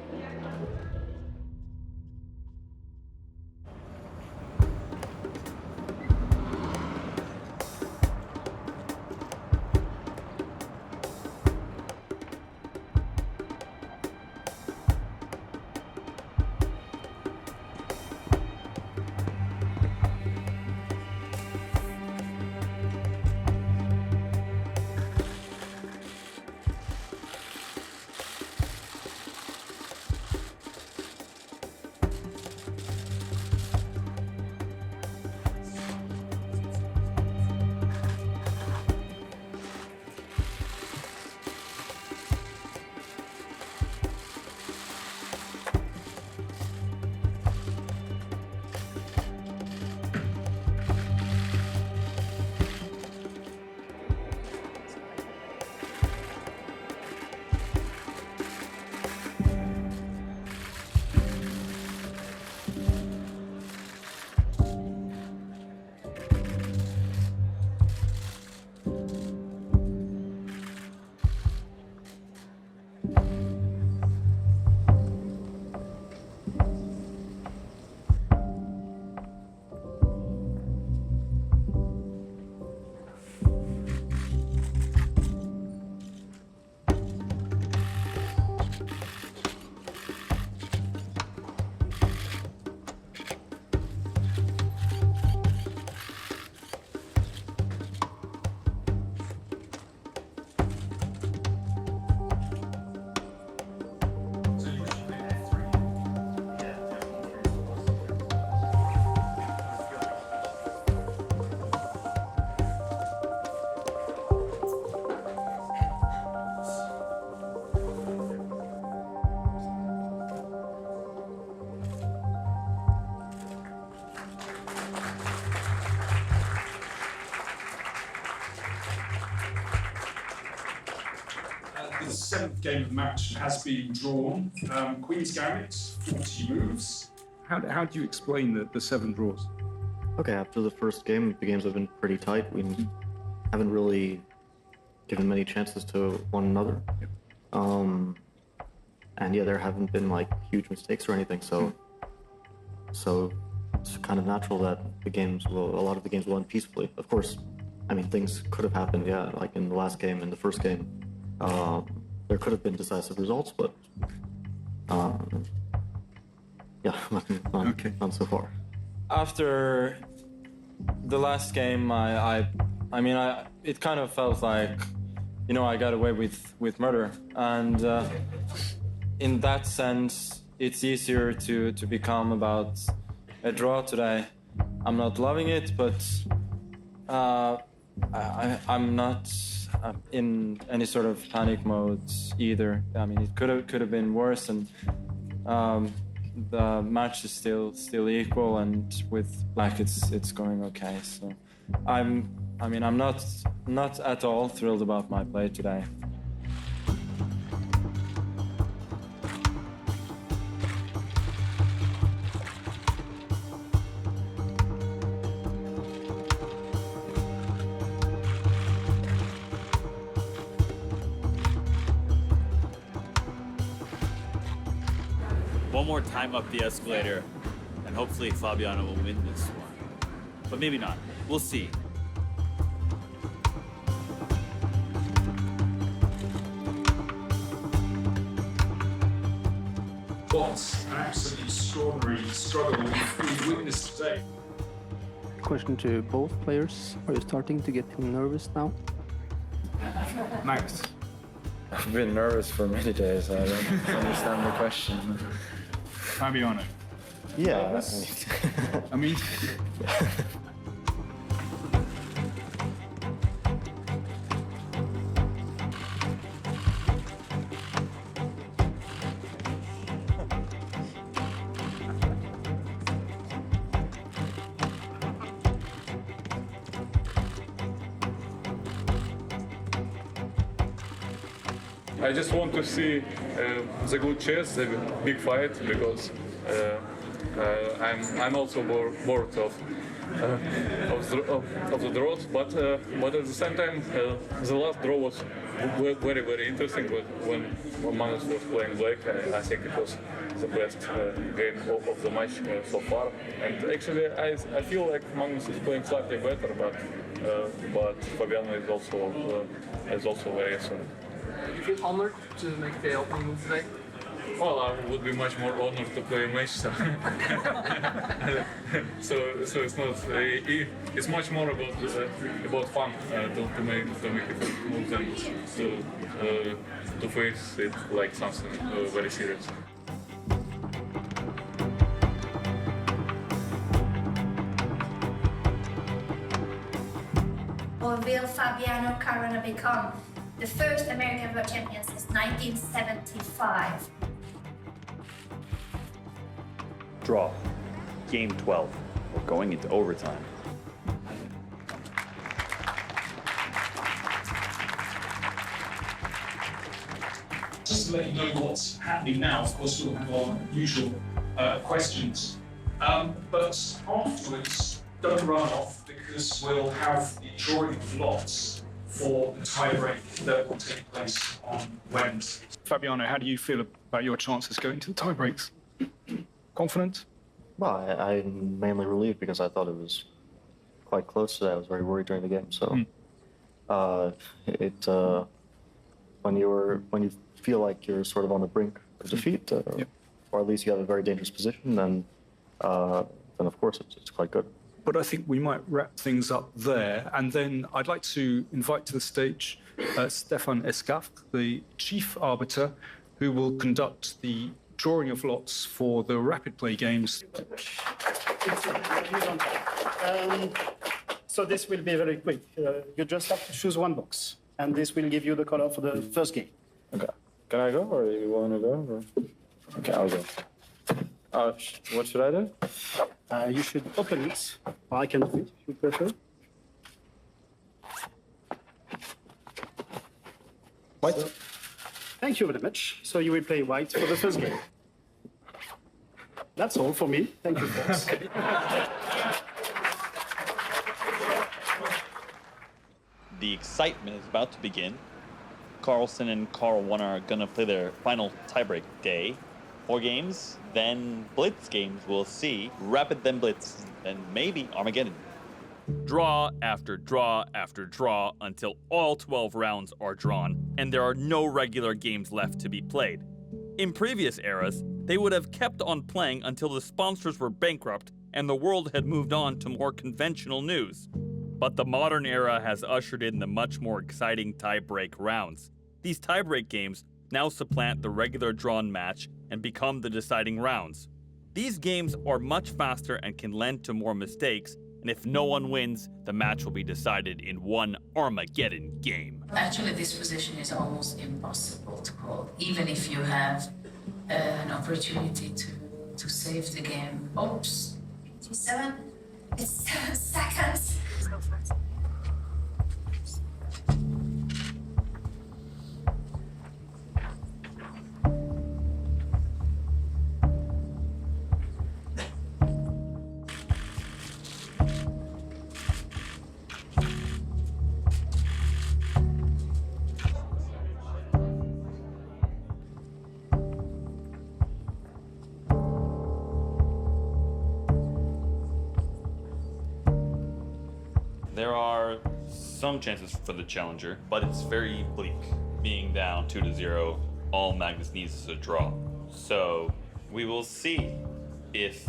[SPEAKER 1] The seventh game of the match has been drawn. Queen's Gambit, 40 moves. How do you explain the 7 draws?
[SPEAKER 16] Okay, after the first game, the games have been pretty tight. We haven't really given many chances to one another. And yeah, there haven't been like huge mistakes or anything, so it's kind of natural that a lot of the games will end peacefully. Of course, I mean, things could have happened, yeah, like in the last game, in the first game. There could have been decisive results, but yeah, not so far.
[SPEAKER 10] After the last game, it kind of felt like, you know, I got away with murder, and in that sense, it's easier to be calm about a draw today. I'm not loving it, but I'm not in any sort of panic mode either. I mean, it could have been worse, and the match is still equal, and with black it's going okay. So I'm not at all thrilled about my play today.
[SPEAKER 3] One more time up the escalator, and hopefully Fabiano will win this one. But maybe not. We'll see.
[SPEAKER 1] What an absolutely extraordinary struggle we've witnessed today.
[SPEAKER 23] Question to both players. Are you starting to get nervous now?
[SPEAKER 1] Magnus.
[SPEAKER 10] I've been nervous for many days. I don't understand the question.
[SPEAKER 1] Fabiano.
[SPEAKER 16] Yeah.
[SPEAKER 1] I mean...
[SPEAKER 15] I just want to see the good chess, the big fight, because I'm also bored of the draws. But at the same time, the last draw was very interesting. But when Magnus was playing black, I think it was the best game of the match so far. And actually, I feel like Magnus is playing slightly better, but Fabiano is also very excellent.
[SPEAKER 1] Do you feel honored to make the opening move today?
[SPEAKER 15] Well, I would be much more honored to play a match. So, so it's not. It's much more about fun to make it move than to face it like something very serious.
[SPEAKER 24] Or will Fabiano Caruana become the first American World Champion since 1975?
[SPEAKER 20] Draw. Game 12. We're going into overtime.
[SPEAKER 1] Just to let you know what's happening now, of course we'll have our usual questions. But afterwards, don't run off, because we'll have the drawing of lots for the tiebreak that will take place on Wednesday. Fabiano, how do you feel about your chances going to the tiebreaks? Confident?
[SPEAKER 16] Well, I'm mainly relieved because I thought it was quite close today. I was very worried during the game. So, when you feel like you're sort of on the brink of defeat, or at least you have a very dangerous position, then of course it's quite good.
[SPEAKER 1] But I think we might wrap things up there, and then I'd like to invite to the stage Stefan Eskaf, the chief arbiter, who will conduct the drawing of lots for the rapid play games.
[SPEAKER 11] So this will be very quick. You just have to choose one box, and this will give you the color for the first game.
[SPEAKER 10] Okay. Can I go, or do you want to go? Or? Okay, I'll go. What should I do?
[SPEAKER 11] You should open it. Or I can do it if you prefer.
[SPEAKER 10] What?
[SPEAKER 22] Thank you very much. So you will play white for the first game. That's all for me. Thank you, folks.
[SPEAKER 20] The excitement is about to begin. Carlsen and Caruana are gonna play their final tiebreak day. 4 games, then Blitz games. We'll see. Rapid, then Blitz, then maybe Armageddon.
[SPEAKER 3] Draw after draw after draw until all 12 rounds are drawn and there are no regular games left to be played. In previous eras, they would have kept on playing until the sponsors were bankrupt and the world had moved on to more conventional news. But the modern era has ushered in the much more exciting tie-break rounds. These tie-break games now supplant the regular drawn match and become the deciding rounds. These games are much faster and can lend to more mistakes, and if no one wins, the match will be decided in one Armageddon game.
[SPEAKER 19] Actually, this position is almost impossible to call, even if you have an opportunity to save the game. Oops.
[SPEAKER 24] 7. It's 7 seconds.
[SPEAKER 3] There are some chances for the challenger, but it's very bleak. Being down 2-0, all Magnus needs is a draw. So we will see if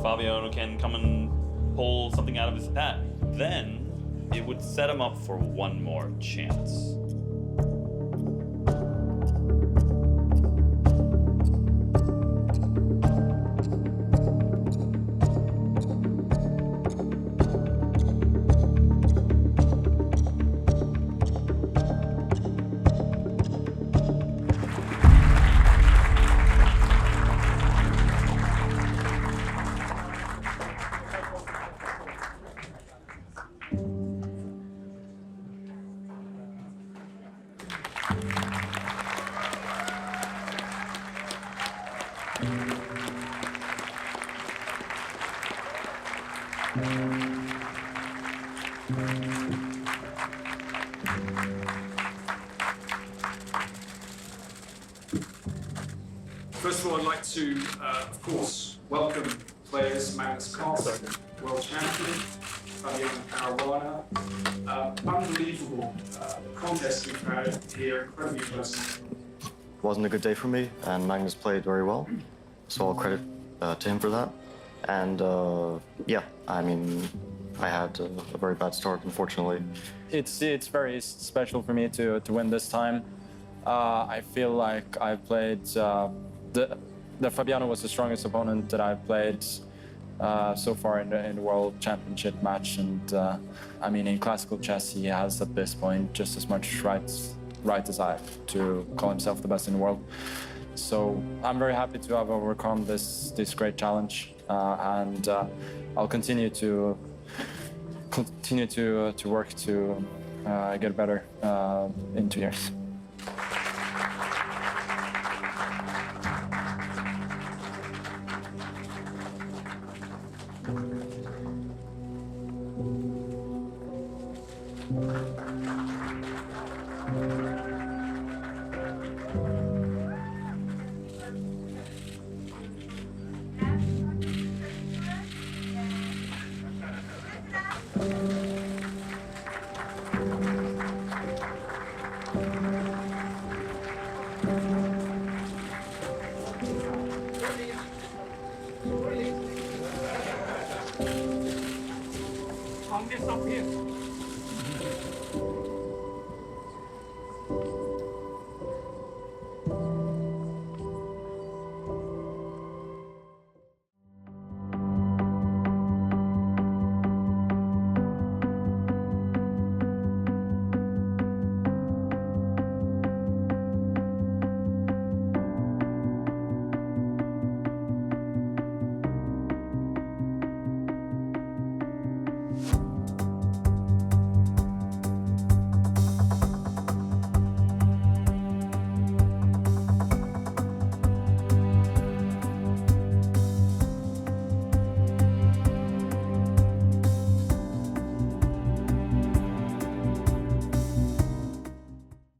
[SPEAKER 3] Fabiano can come and pull something out of his hat. Then it would set him up for one more chance.
[SPEAKER 1] First of all, I'd like to, of course, welcome players Magnus Carlsen, world champion, Fabiano Caruana. Unbelievable contest we've had here, incredibly close.
[SPEAKER 16] Wasn't a good day for me, and Magnus played very well, so all credit to him for that. And yeah, I mean, I had a very bad start, unfortunately.
[SPEAKER 10] It's very special for me to win this time. I feel like I played the Fabiano was the strongest opponent that I've played so far in the World Championship match, and I mean, in classical chess, he has at this point just as much right as I have to call himself the best in the world. So I'm very happy to have overcome this great challenge, and I'll continue to work to get better in 2 years.